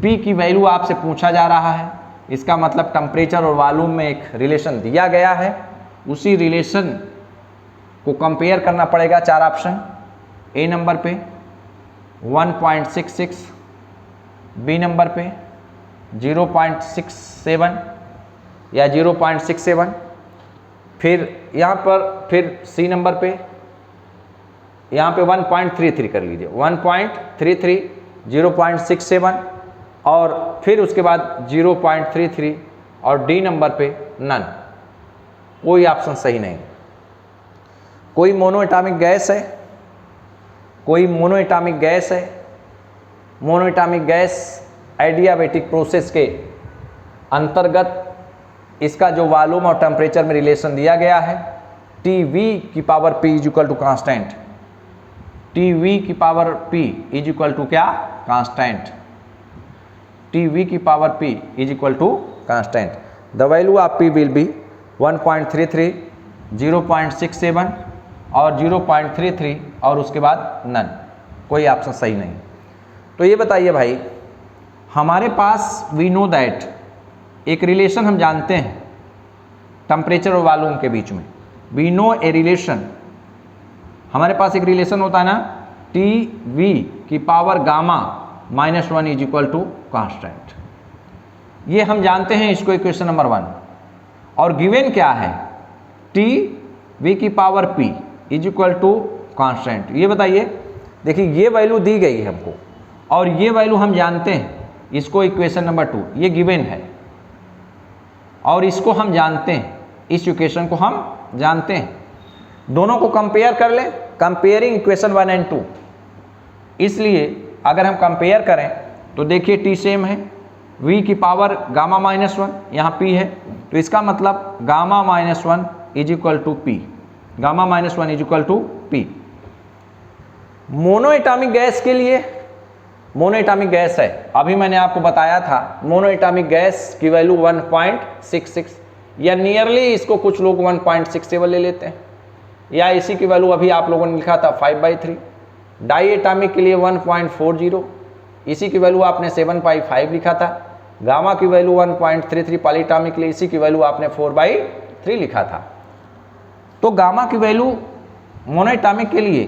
P की value आपसे पूछा जा रहा है, इसका मतलब टेम्परेचर और वॉल्यूम में एक रिलेशन दिया गया है, उसी रिलेशन को कंपेयर करना पड़ेगा। चार ऑप्शन, ए नंबर पे 1.66, बी नंबर पे 0.67 या 0.67, फिर यहाँ पर फिर सी नंबर पे यहाँ पे 1.33 कर लीजिए, 1.33, 0.67 और फिर उसके बाद 0.33 और डी नंबर पे नन। कोई ऑप्शन सही नहीं। कोई मोनोएटॉमिक गैस है, कोई मोनोएटॉमिक गैस है, मोनोएटॉमिक गैस एडियाबेटिक प्रोसेस के अंतर्गत इसका जो वॉल्यूम और टेम्परेचर में रिलेशन दिया गया है, टी वी की power P is equal to constant, T V की power P is equal to क्या, कांस्टेंट, टी वी की power P is equal to constant. The value of P will be 1.33, 0.67 और 0.33 और उसके बाद नन। कोई option सही नहीं। तो ये बताइए भाई, हमारे पास वी नो दैट एक रिलेशन हम जानते हैं टेम्परेचर और वॉल्यूम के बीच में, वी नो ए रिलेशन, हमारे पास एक रिलेशन होता है ना, टी वी की power gamma -1 is equal to constant. ये हम जानते हैं, इसको इक्वेशन नंबर 1। और गिवन क्या है, टी वी की power P is equal to constant. ये बताइए, देखिए ये वैल्यू दी गई है हमको और ये वैल्यू हम जानते हैं, इसको इक्वेशन नंबर 2 ये गिवन है और इसको हम जानते हैं, इस इक्वेशन को हम जानते हैं। दोनों को कंपेयर कर लें, कंपेयरिंग इक्वेशन 1 एंड 2। इसलिए अगर हम कंपेयर करें तो देखिए टी सेम है, v की पावर गामा -1 यहाँ p है, तो इसका मतलब gamma -1 is equal to P, gamma -1 is equal to P. Monoatomic gas के लिए, मोनोएटॉमिक गैस है, अभी मैंने आपको बताया था मोनोएटॉमिक गैस की वैल्यू 1.66 या नियरली, इसको कुछ लोग 1.67 ले लेते हैं, या इसी की वैल्यू अभी आप लोगों ने लिखा था 5/3। डाई एटॉमिक के लिए 1.40, इसी की वैल्यू आपने 7/5 लिखा था। गामा की वैल्यू 1.33, पॉलीएटॉमिक के लिए इसी की वैल्यू आपने 4/3 लिखा था। तो गामा की वैल्यू मोनोएटॉमिक के लिए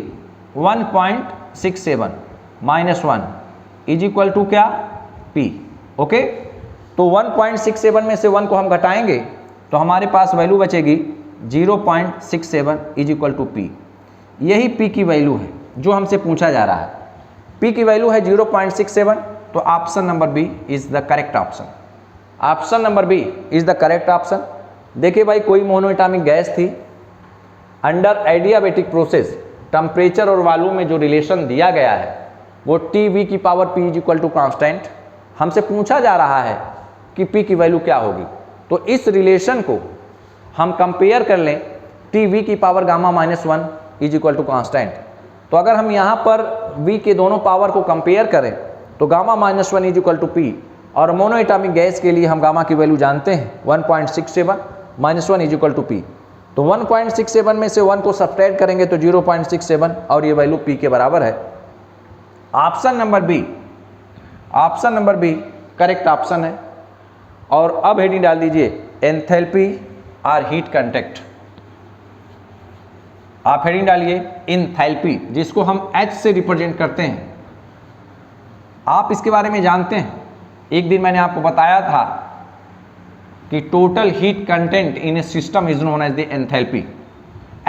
1.67 -1 इज इक्वल टू क्या, P। ओके, तो 1.67 में से 1 को हम घटाएंगे तो हमारे पास वैल्यू बचेगी 0.67 इज इक्वल टू P। यही P की वैल्यू है जो हमसे पूछा जा रहा है। P की वैल्यू है 0.67, तो option number B is the correct option. Option number B is the correct option. देखिए भाई, कोई मोनोएटॉमिक गैस थी, अंडर एडियाबेटिक प्रोसेस टेम्परेचर और वॉल्यूम में जो रिलेशन दिया गया है वो टी वी की power P is equal to constant. हमसे पूछा जा रहा है कि P की वैल्यू क्या होगी, तो इस रिलेशन को हम कंपेयर कर लें, टी वी की power gamma -1 is equal to constant. तो अगर हम यहाँ पर V के दोनों पावर को कंपेयर करें तो gamma -1 is equal to P, और मोनोएटॉमिक गैस के लिए हम गामा की वैल्यू जानते हैं 1.67 -1 इज इक्वल टू P। तो 1.67 में से 1 को सब्ट्रैक्ट करेंगे तो 0.67 और ये वैल्यू P के बराबर है। Option number B, option number B correct option है। और अब हेडिंग डाल दीजिए एंथैल्पी और हीट कंटेक्ट। आप हेडिंग डालिए एंथैल्पी, जिसको हम H से रिप्रेजेंट करते हैं। आप इसके बारे में जानते हैं, एक दिन मैंने आपको बताया था कि total heat content in a system is known as the enthalpy.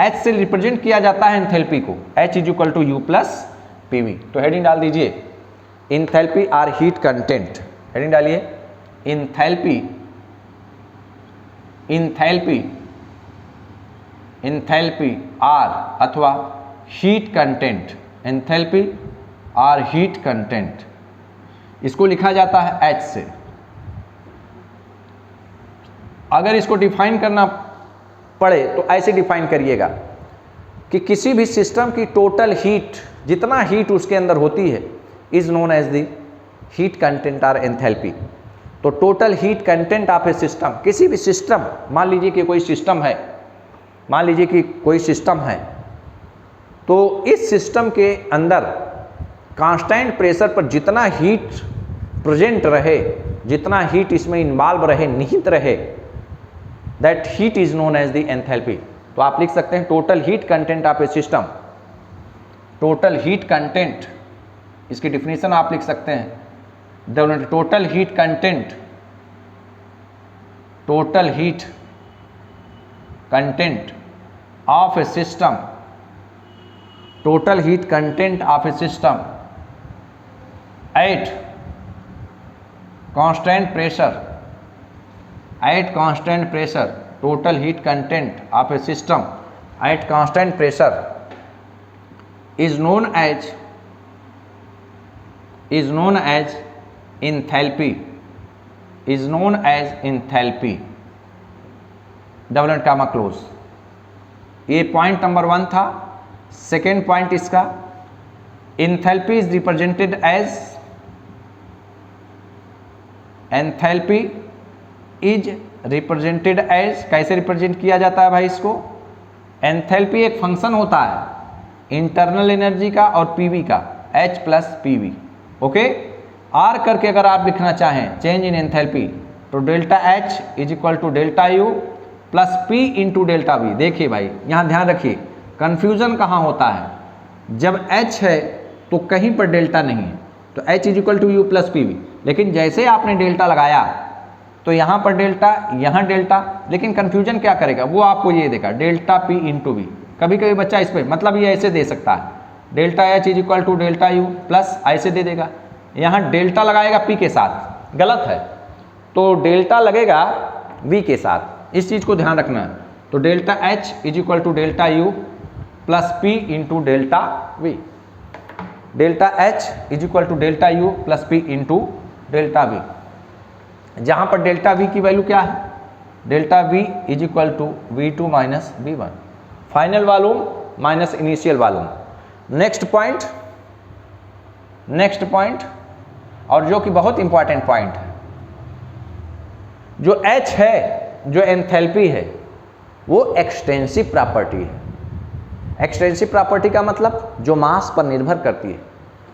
H से रिप्रेजेंट किया जाता है एंथैल्पी को, H is equal to U plus PV। तो हेडिंग डाल दीजिए enthalpy or heat content, heading डालिए एंथैल्पी, एंथैल्पी, एंथैल्पी आर अथवा heat content, enthalpy or heat content, इसको लिखा जाता है H से। अगर इसको डिफाइन करना पड़े तो ऐसे डिफाइन करिएगा कि किसी भी सिस्टम की टोटल हीट, जितना हीट उसके अंदर होती है, is known as the heat content or enthalpy. तो total heat content of a system, किसी भी सिस्टम, मान लीजिए कि कोई सिस्टम है, मान लीजिए कि कोई सिस्टम है, तो इस सिस्टम के अंदर कांस्टेंट प्रेशर पर जितना हीट प्रेजेंट रहे, जितना हीट इसमें इन्वॉल्व रहे, निहित रहे, that heat is known as the enthalpy. तो आप लिख सकते हैं total heat content of a system, total heat content, इसकी डिफिनेशन आप लिख सकते हैं total heat content, total heat content of a system, total heat content of a system at constant pressure, at constant pressure, total heat content of a system at constant pressure is known as enthalpy, is known as enthalpy, double and comma close. ये point number 1 था। Second point इसका, enthalpy is represented as, enthalpy is represented as, कैसे represent किया जाता है भाई इसको? Enthalpy एक फंक्शन होता है इंटरनल एनर्जी का और पीवी का, H प्लस पीवी। ओके, आर करके अगर आप लिखना चाहें चेंज इन एंथैल्पी, तो delta H is equal to delta U plus P into delta V. देखिए भाई, यहाँ ध्यान रखिए, कन्फ्यूजन कहाँ होता है, जब H है तो कहीं पर डेल्टा नहीं है, तो H is equal to U plus P V. लेकिन जैसे आपने डेल्टा लगाया तो यहाँ पर डेल्टा, यहाँ डेल्टा, लेकिन कन्फ्यूजन क्या करेगा, वो आपको ये देगा डेल्टा पी इंटू वी। कभी कभी बच्चा इस पर मतलब ये ऐसे दे सकता है, delta H is equal to delta U plus ऐसे दे देगा, यहाँ डेल्टा लगाएगा पी के साथ, गलत है, तो डेल्टा लगेगा वी के साथ, इस चीज़ को ध्यान रखना है। तो delta H is equal to delta U plus P into delta V, delta H is equal to delta U plus P into delta V. जहाँ पर डेल्टा वी की वैल्यू क्या है, delta V is equal to V2 minus V1, final volume minus initial volume. Next point, next point, और जो कि बहुत important point है, जो H है, जो एंथैल्पी है, वो एक्सटेंसिव प्रॉपर्टी है। एक्सटेंसिव प्रॉपर्टी का मतलब जो मास पर निर्भर करती है,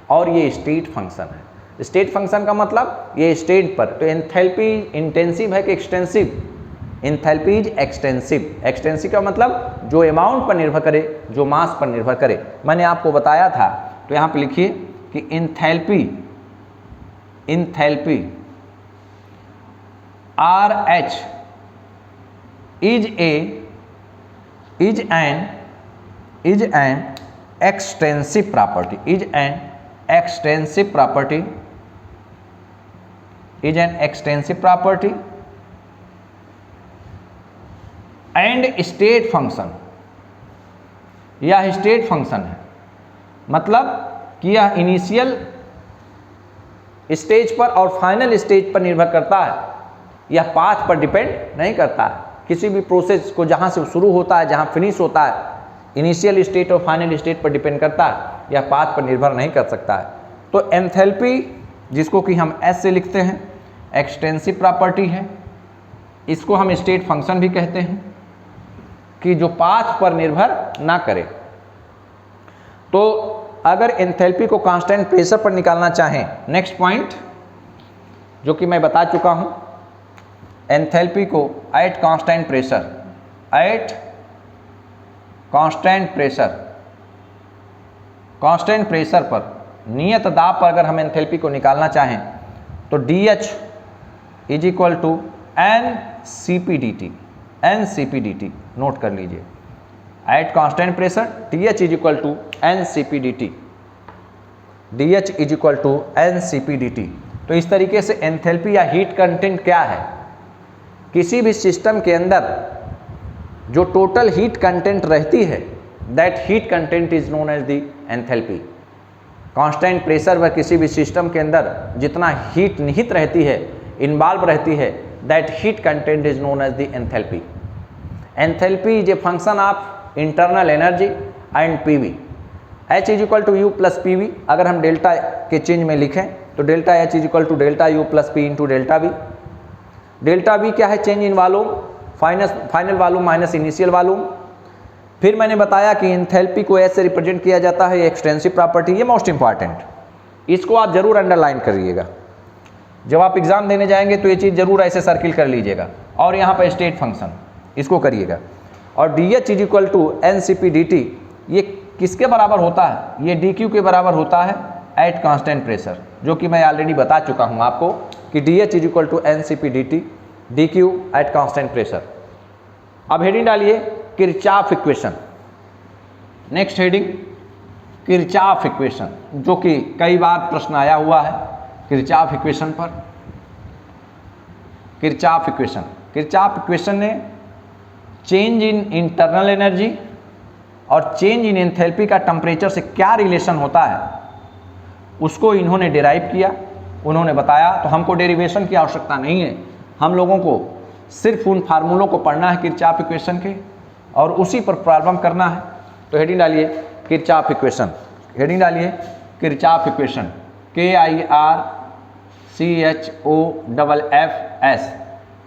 और ये स्टेट फंक्शन है। स्टेट फंक्शन का मतलब ये स्टेट पर, तो एंथैल्पी इंटेंसिव है कि extensive? Enthalpy is extensive. Extensive का मतलब जो अमाउंट पर निर्भर करे, जो मास पर निर्भर करे। मैंने आपको बताया था, तो यहाँ पे लिखिए कि enthalpy, enthalpy RH is an extensive property, is an extensive property, is an extensive property and state function। यह स्टेट फंक्शन है, मतलब कि यह इनिशियल स्टेज पर और फाइनल स्टेज पर निर्भर करता है, यह पाथ पर डिपेंड नहीं करता है। किसी भी प्रोसेस को जहाँ से शुरू होता है, जहाँ फिनिश होता है, इनिशियल स्टेट और फाइनल स्टेट पर डिपेंड करता है, यह पाथ पर निर्भर नहीं कर सकता है। तो एंथैल्पी, जिसको कि हम S से लिखते हैं, एक्सटेंसिव प्रॉपर्टी है। इसको हम स्टेट फंक्शन भी कहते हैं, कि जो पाथ पर निर्भर ना करे। तो अगर एंथैल्पी को कांस्टेंट प्रेशर पर निकालना चाहें, नेक्स्ट पॉइंट जो कि मैं बता चुका हूं, एंथैल्पी को eight constant pressure, at constant pressure पर, नियत दाब पर अगर हम एंथैल्पी को निकालना चाहें तो DH is equal to NCP/dt, note कर लीजिए, at constant pressure DH is equal to NCP/dt। तो इस तरीके से एंथैल्पी या हीट कंटेंट क्या है, किसी भी सिस्टम के अंदर जो टोटल हीट कंटेंट रहती है, that heat content is known as the enthalpy. Constant pressure पर किसी भी सिस्टम के अंदर जितना हीट निहित रहती है, इन्वॉल्व रहती है, that heat content is known as the enthalpy. Enthalpy is a function of internal energy and PV। H is equal to U plus PV, अगर हम डेल्टा के चेंज में लिखें तो delta H is equal to delta U plus P into delta V। Delta V क्या है, change in volume, final volume minus initial volume. फिर मैंने बताया कि एंथैल्पी को ऐसे रिप्रेजेंट किया जाता है, एक्सटेंसिव प्रॉपर्टी, ये मोस्ट इंपॉर्टेंट, इसको आप जरूर अंडरलाइन करिएगा। जब आप एग्जाम देने जाएंगे तो ये चीज़ जरूर ऐसे सर्किल कर लीजिएगा, और यहाँ पर स्टेट फंक्शन इसको करिएगा। और DH is equal to NCP/dt, ये किसके बराबर होता है, ये DQ के बराबर होता है एट कांस्टेंट प्रेशर, जो कि मैं ऑलरेडी बता चुका हूँ आपको कि DH is equal to NCP/dt, DQ at constant pressure. अब हेडिंग डालिए Kirchhoff equation. Next heading Kirchhoff equation, जो कि कई बार प्रश्न आया हुआ है किरचॉफ इक्वेशन पर। किरचॉफ इक्वेशन ने चेंज इन इंटरनल एनर्जी और चेंज इन एंथैल्पी का टेम्परेचर से क्या रिलेशन होता है, उसको इन्होंने डिराइव किया, उन्होंने बताया। तो हमको डेरिवेशन की आवश्यकता नहीं है, हम लोगों को सिर्फ उन फार्मूलों को पढ़ना है किरचॉफ इक्वेशन के, और उसी पर प्रॉब्लम करना है। तो हेडिंग डालिए किरचॉफ इक्वेशन, हेडिंग डालिए Kirchhoff equation, KIRCHOFF,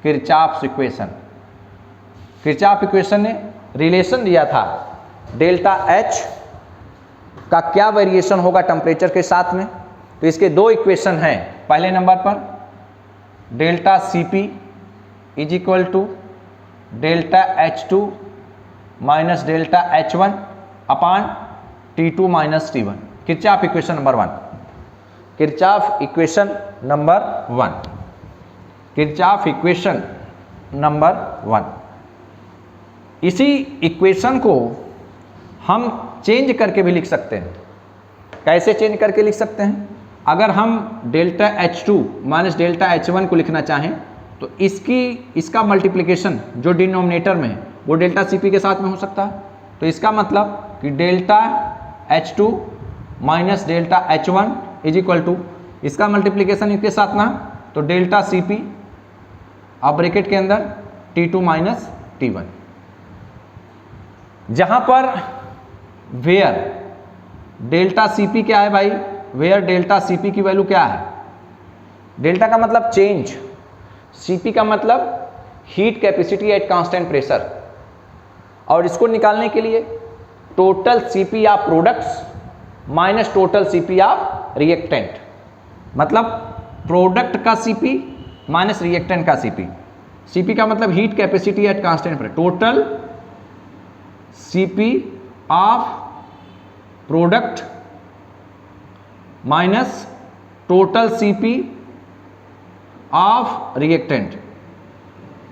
Kirchhoff equation. Kirchhoff equation ने रिलेशन दिया था डेल्टा H का क्या वेरिएशन होगा टेम्परेचर के साथ में। तो इसके दो इक्वेशन हैं, पहले नंबर पर delta CP is equal to delta H2 minus delta H1 upon T2 minus T1, Kirchhoff equation number 1। Kirchhoff equation number 1, Kirchhoff equation number 1। इसी इक्वेशन को हम चेंज करके भी लिख सकते हैं। कैसे चेंज करके लिख सकते हैं, अगर हम delta H2 minus delta H1 को लिखना चाहें तो इसका मल्टीप्लिकेशन जो डिनोमिनेटर में है वो डेल्टा CP के साथ में हो सकता है। तो इसका मतलब कि delta H2 minus delta H1 is equal to, इसका मल्टीप्लिकेशन इसके साथ ना तो डेल्टा CP अब ब्रैकेट के अंदर T2 माइनस T1, जहां पर वेयर डेल्टा CP क्या है भाई, वेयर डेल्टा CP की वैल्यू क्या है, डेल्टा का मतलब चेंज, CP का मतलब heat capacity at constant pressure, और इसको निकालने के लिए total CP of products minus total CP of reactant, मतलब प्रोडक्ट का CP माइनस रिएक्टेंट का CP। CP का मतलब heat capacity at constant pressure, total CP of product minus total CP of reactant,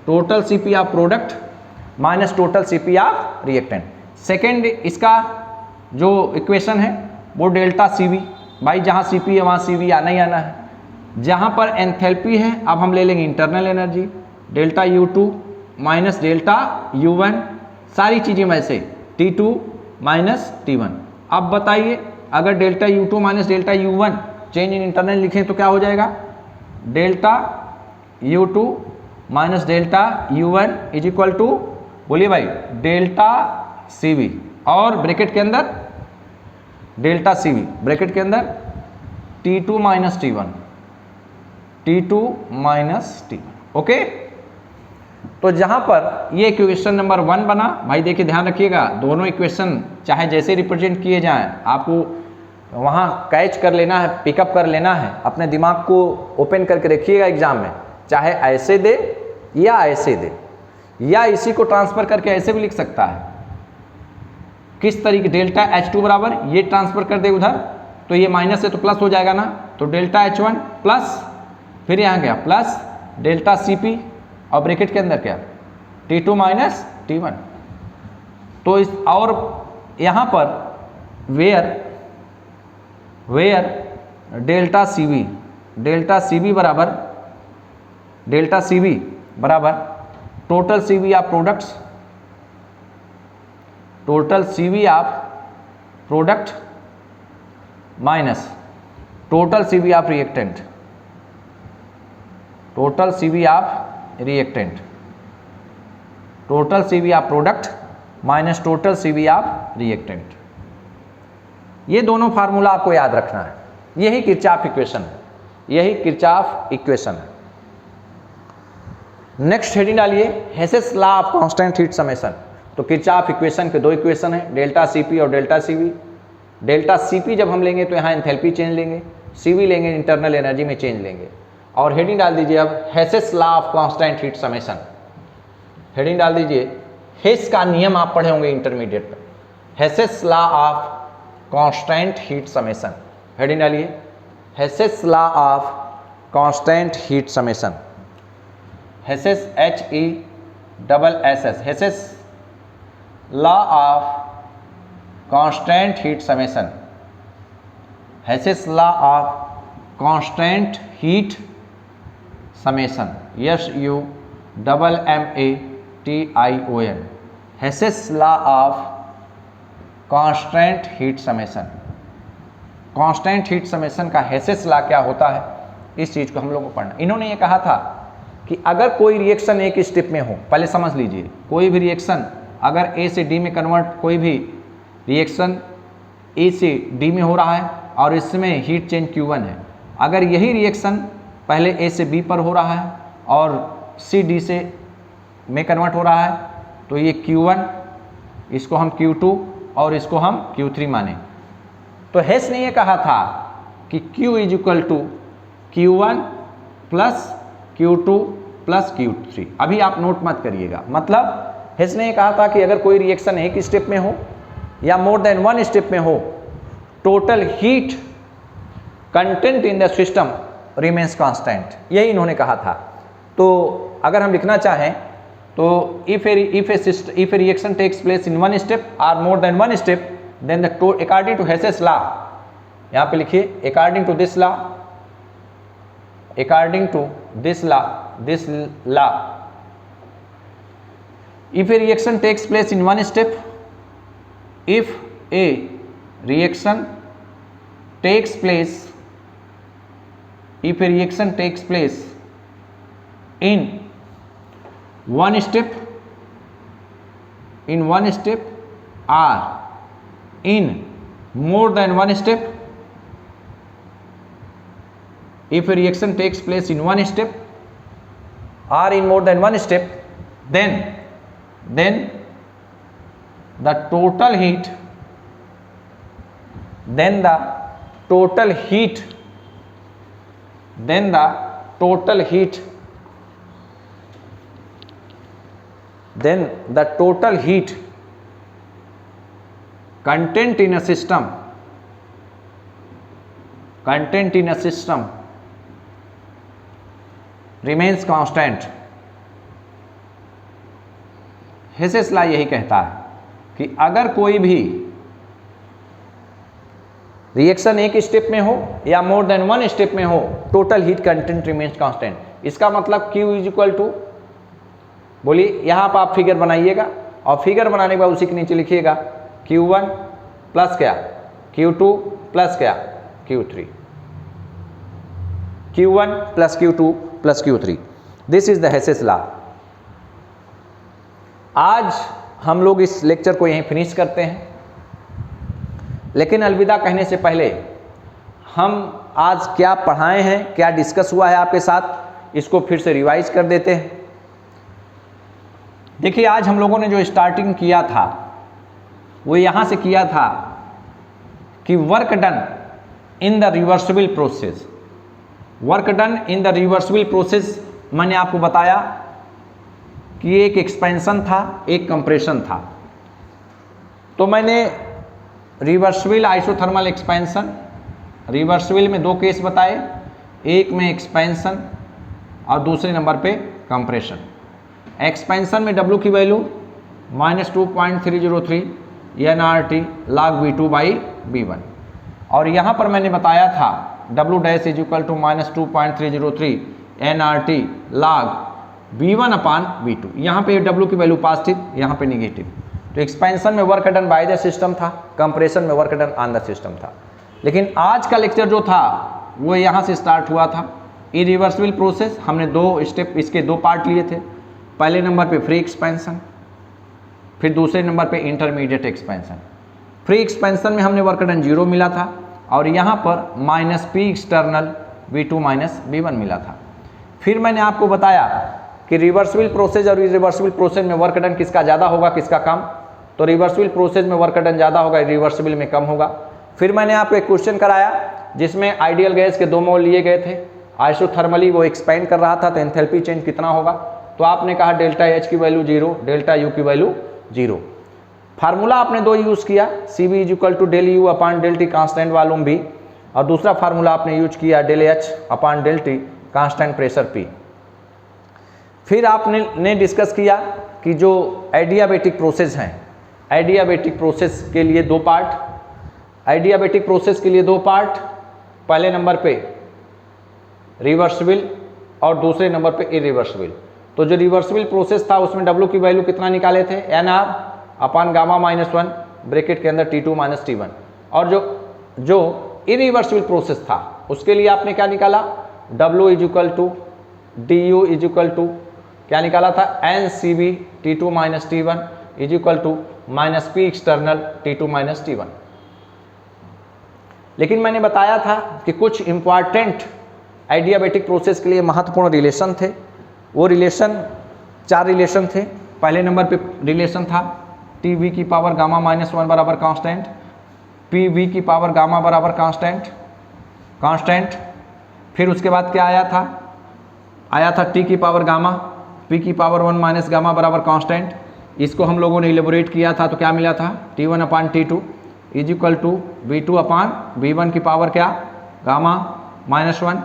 total CP of product minus total CP of reactant. Second इसका जो equation है वो delta CV, भाई जहाँ CP है वहाँ CV आना ही आना है। जहाँ पर एंथैल्पी है अब हम ले लेंगे internal energy, delta U2 minus delta U1, सारी चीज़ें वैसे T2 माइनस T1। अब बताइए अगर delta U2 minus delta U1 change in internal लिखें तो क्या हो जाएगा, delta U2 minus delta U1 is equal to, बोलिए भाई, डेल्टा CV और ब्रैकेट के अंदर डेल्टा CV ब्रैकेट के अंदर T2 minus T1, T2 minus T1। Okay, तो जहां पर ये इक्वेशन नंबर 1 बना, भाई देखिए ध्यान रखिएगा, दोनों इक्वेशन चाहे जैसे रिप्रेजेंट किए जाएं आपको वहां कैच कर लेना है, पिकअप कर लेना है, अपने दिमाग को ओपन करके रखिएगा एग्जाम में, चाहे ऐसे दे या ऐसे दे, या इसी को ट्रांसफर करके ऐसे भी लिख सकता है। किस तरीके, डेल्टा H2 बराबर, ये ट्रांसफर कर दे उधर तो ये माइनस है तो प्लस हो जाएगा ना, तो डेल्टा H1 प्लस फिर यहाँ क्या प्लस डेल्टा Cp और ब्रैकेट के अंदर क्या T2 माइनस T1। तो इस और यहाँ पर वेयर डेल्टा Cb बराबर total Cv of products, minus total Cv of reactant, total Cv of product minus total Cv of reactant. ये दोनों फार्मूला आपको याद रखना है, यही किरचॉफ इक्वेशन है, नेक्स्ट हेडिंग डालिए Hess's law of constant heat summation. तो किरचॉफ इक्वेशन के दो इक्वेशन है, डेल्टा Cp और डेल्टा Cv। डेल्टा Cp जब हम लेंगे तो यहाँ एंथैल्पी चेंज लेंगे, Cv लेंगे इंटरनल एनर्जी में चेंज लेंगे। और हेडिंग डाल दीजिए अब Hess's law of constant heat summation. Heading डाल दीजिए, हेस का नियम आप पढ़े होंगे इंटरमीडिएट में, Hess's law of constant heat summation. Heading डालिए Hess's law of constant heat summation, Hess's HESS, Hess's law of constant heat summation, Hess's law of constant heat summation, SUMMATION, Hess's law of constant heat summation. Constant heat summation का Hess's law क्या होता है, इस चीज को हम लोग को पढ़ना। इन्होंने ये कहा था कि अगर कोई रिएक्शन एक स्टेप में हो, पहले समझ लीजिए, कोई भी रिएक्शन अगर ए से डी में कन्वर्ट, कोई भी रिएक्शन ए से डी में हो रहा है और इसमें हीट चेंज Q1 है, अगर यही रिएक्शन पहले ए से बी पर हो रहा है और सी डी से में कन्वर्ट हो रहा है तो ये Q1, इसको हम Q2 और इसको हम Q3 माने। तो हेस ने ये कहा था कि Q is equal to Q1 plus Q2 plus Q3। अभी आप नोट मत करिएगा, मतलब हेस ने ये कहा था कि अगर कोई रिएक्शन एक स्टेप में हो या मोर देन वन स्टेप में हो, total heat content in the system remains constant, यही इन्होंने कहा था। तो अगर हम लिखना चाहें तो if a reaction takes place in one step और more than one step, then the according to Hess's law, यहाँ पे लिखिए according to this law, according to this law, if a reaction takes place in one step, if a reaction takes place in one step or in more than one step, if a reaction takes place in one step or in more than one step, then the total heat content in a system remains constant. Hess's law यही कहता है कि अगर कोई भी reaction एक step में हो या मोर देन वन स्टेप में हो, total heat content remains constant. इसका मतलब Q इज इक्वल टू, बोलिए यहाँ पर आप फिगर बनाइएगा और फिगर बनाने के बाद उसी के नीचे लिखिएगा Q1 प्लस क्या Q2 प्लस क्या Q3, Q1 plus Q2 plus Q3। This is the Hess's law. आज हम लोग इस लेक्चर को यहीं फिनिश करते हैं, लेकिन अलविदा कहने से पहले हम आज क्या पढ़ाए हैं, क्या डिस्कस हुआ है आपके साथ, इसको फिर से रिवाइज कर देते हैं। देखिए, आज हम लोगों ने जो स्टार्टिंग किया था वो यहाँ से किया था कि work done in the reversible process. Work done in the reversible process मैंने आपको बताया कि एक एक्सपेंशन था, एक कंप्रेशन था। तो मैंने रिवर्सिबल आइसोथर्मल एक्सपेंशन, रिवर्सिबल में 2 केस बताए, एक में एक्सपेंशन और दूसरे नंबर पे कंप्रेशन। एक्सपेंशन में W की वैल्यू -2.303 NRT log V2/V1, और यहाँ पर मैंने बताया था W dash is equal to -2.303 NRT log V1/V2। यहाँ पे W की वैल्यू पॉजिटिव, यहाँ पे निगेटिव। तो एक्सपेंशन में work done by the system था, कंप्रेशन में work done on the system था। लेकिन आज का लेक्चर जो था वो यहाँ से स्टार्ट हुआ था। इरिवर्सिबल प्रोसेस, हमने 2 स्टेप, इसके 2 पार्ट लिए थे। पहले नंबर पे फ्री एक्सपेंशन, फिर दूसरे नंबर पे इंटरमीडिएट एक्सपेंशन। फ्री एक्सपेंशन में हमने वर्क डन 0 मिला था और यहाँ पर -P एक्सटर्नल V2 - V1 मिला था। फिर मैंने आपको बताया कि रिवर्सिबल प्रोसेस और इरिवर्सिबल प्रोसेस में वर्क डन किसका ज़्यादा होगा, किसका कम। तो रिवर्सिबल प्रोसेस में वर्क डन ज़्यादा होगा, रिवर्सिबल में कम होगा। फिर मैंने आपको एक क्वेश्चन कराया जिसमें आइडियल गैस के 2 मोल लिए गए थे, आइसोथर्मली वो एक्सपेंड कर रहा था, तो एंथैल्पी चेंज कितना होगा। तो आपने कहा डेल्टा H की वैल्यू 0, डेल्टा U की वैल्यू 0। फार्मूला आपने 2 यूज़ किया, CV is equal to del U upon del T constant volume B, और दूसरा फार्मूला आपने यूज किया del H upon del T constant pressure P। फिर आपने डिस्कस किया कि जो एडियाबेटिक प्रोसेस हैं, एडियाबेटिक प्रोसेस के लिए 2 पार्ट, एडियाबेटिक प्रोसेस के लिए 2 पार्ट, पहले नंबर पे रिवर्सिबल और दूसरे नंबर पे इरिवर्सिबल। तो जो रिवर्सिबल प्रोसेस था उसमें W की वैल्यू कितना निकाले थे, NR अपॉन गामा -1 ब्रैकेट के अंदर T2 - T1। और जो इरिवर्सिबल प्रोसेस था उसके लिए आपने क्या निकाला, W is equal to DU is equal to क्या निकाला था, NCV T2 - T1 is equal to -P external T2 - T1। लेकिन मैंने बताया था कि कुछ इंपॉर्टेंट एडियाबेटिक प्रोसेस के लिए महत्वपूर्ण रिलेशन थे। वो रिलेशन 4 रिलेशन थे। पहले नंबर पे रिलेशन था TV की पावर गामा -1 बराबर कांस्टेंट, PV की पावर गामा बराबर कांस्टेंट। फिर उसके बाद क्या आया था T की पावर गामा, P की पावर 1 माइनस गामा बराबर कांस्टेंट। इसको हम लोगों ने इलेबोरेट किया था, तो क्या मिला था, T1 upon T2 is equal to V2 upon V1 की पावर क्या, गामा -1।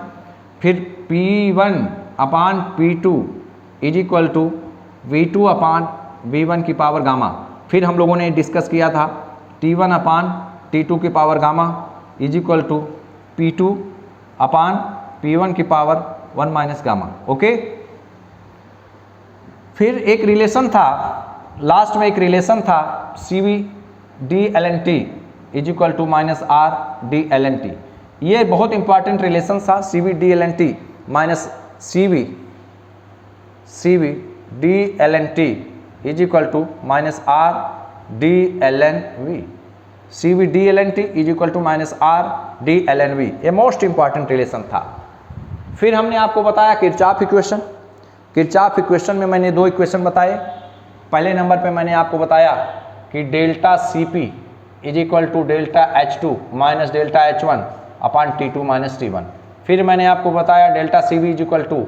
फिर P1 upon P2 is equal to V2 upon V1 की पावर गामा। फिर हम लोगों ने डिस्कस किया था T1 अपॉन T2 की power gamma is equal to P2 upon P1 की पावर 1 माइनस गामा। ओके। फिर एक रिलेशन था, लास्ट में एक रिलेशन था CV D-ln T is equal to -R D-ln T। ये बहुत इंपॉर्टेंट रिलेशन था, CV D-ln T minus CV D-ln T is equal to -R D-ln V। CV D-ln T is equal to -R D-ln V। ये most important relation था। फिर हमने आपको बताया Kirchhoff equation. Kirchhoff equation में मैंने 2 equation बताए। पहले नंबर पे मैंने आपको बताया कि delta CP is equal to delta H2 minus delta H1 upon T2 minus T1। फिर मैंने आपको बताया delta CV is equal to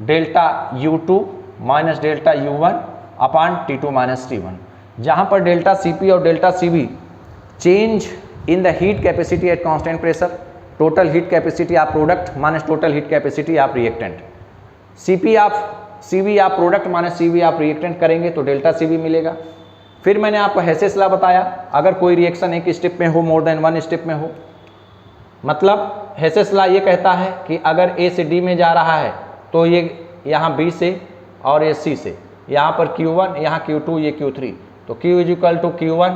delta U2 minus delta U1 upon T2 minus T1। जहाँ पर डेल्टा CP और delta CV change in the heat capacity at constant pressure, total heat capacity of product minus total heat capacity of reactant, CV of product minus CV of reactant करेंगे तो delta CV मिलेगा। फिर मैंने आपको Hess's law बताया, अगर कोई reaction एक स्टेप में हो, मोर देन 1 स्टेप में हो, मतलब हेसेस लॉ ये कहता है कि अगर A से D में जा रहा है तो ये यहाँ B से और ये C से, यहाँ पर Q1, यहाँ Q2, ये Q3, तो Q is equal to Q1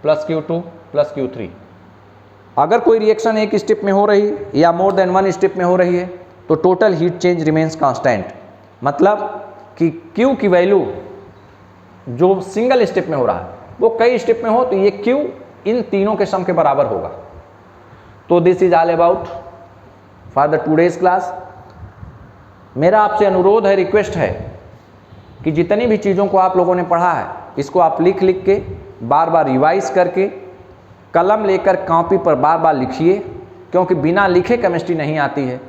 plus Q2 plus Q3। अगर कोई रिएक्शन एक स्टेप में हो रही या मोर देन 1 स्टेप में हो रही है तो total heat change remains constant, मतलब कि Q की वैल्यू जो सिंगल स्टेप में हो रहा है वो कई स्टेप में हो तो ये Q इन तीनों के सम के बराबर होगा। तो this is all about for the today's class. मेरा आपसे अनुरोध है, रिक्वेस्ट है कि जितनी भी चीज़ों को आप लोगों ने पढ़ा है इसको आप लिख के बार बार रिवाइज करके कलम लेकर कॉपी पर बार बार लिखिए, क्योंकि बिना लिखे केमिस्ट्री नहीं आती है।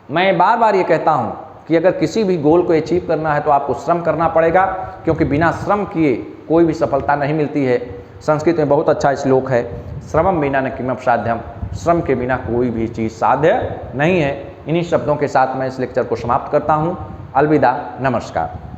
मैं बार बार ये कहता हूँ कि अगर किसी भी गोल को अचीव करना है तो आपको श्रम करना पड़ेगा, क्योंकि बिना श्रम किए कोई भी सफलता नहीं मिलती है। संस्कृत में बहुत अच्छा श्लोक है, श्रमम बिना न किमपि साध्यम, श्रम के बिना कोई भी चीज़ साध्य नहीं है। इन्हीं शब्दों के साथ मैं इस लेक्चर को समाप्त करता हूँ। अलविदा, नमस्कार।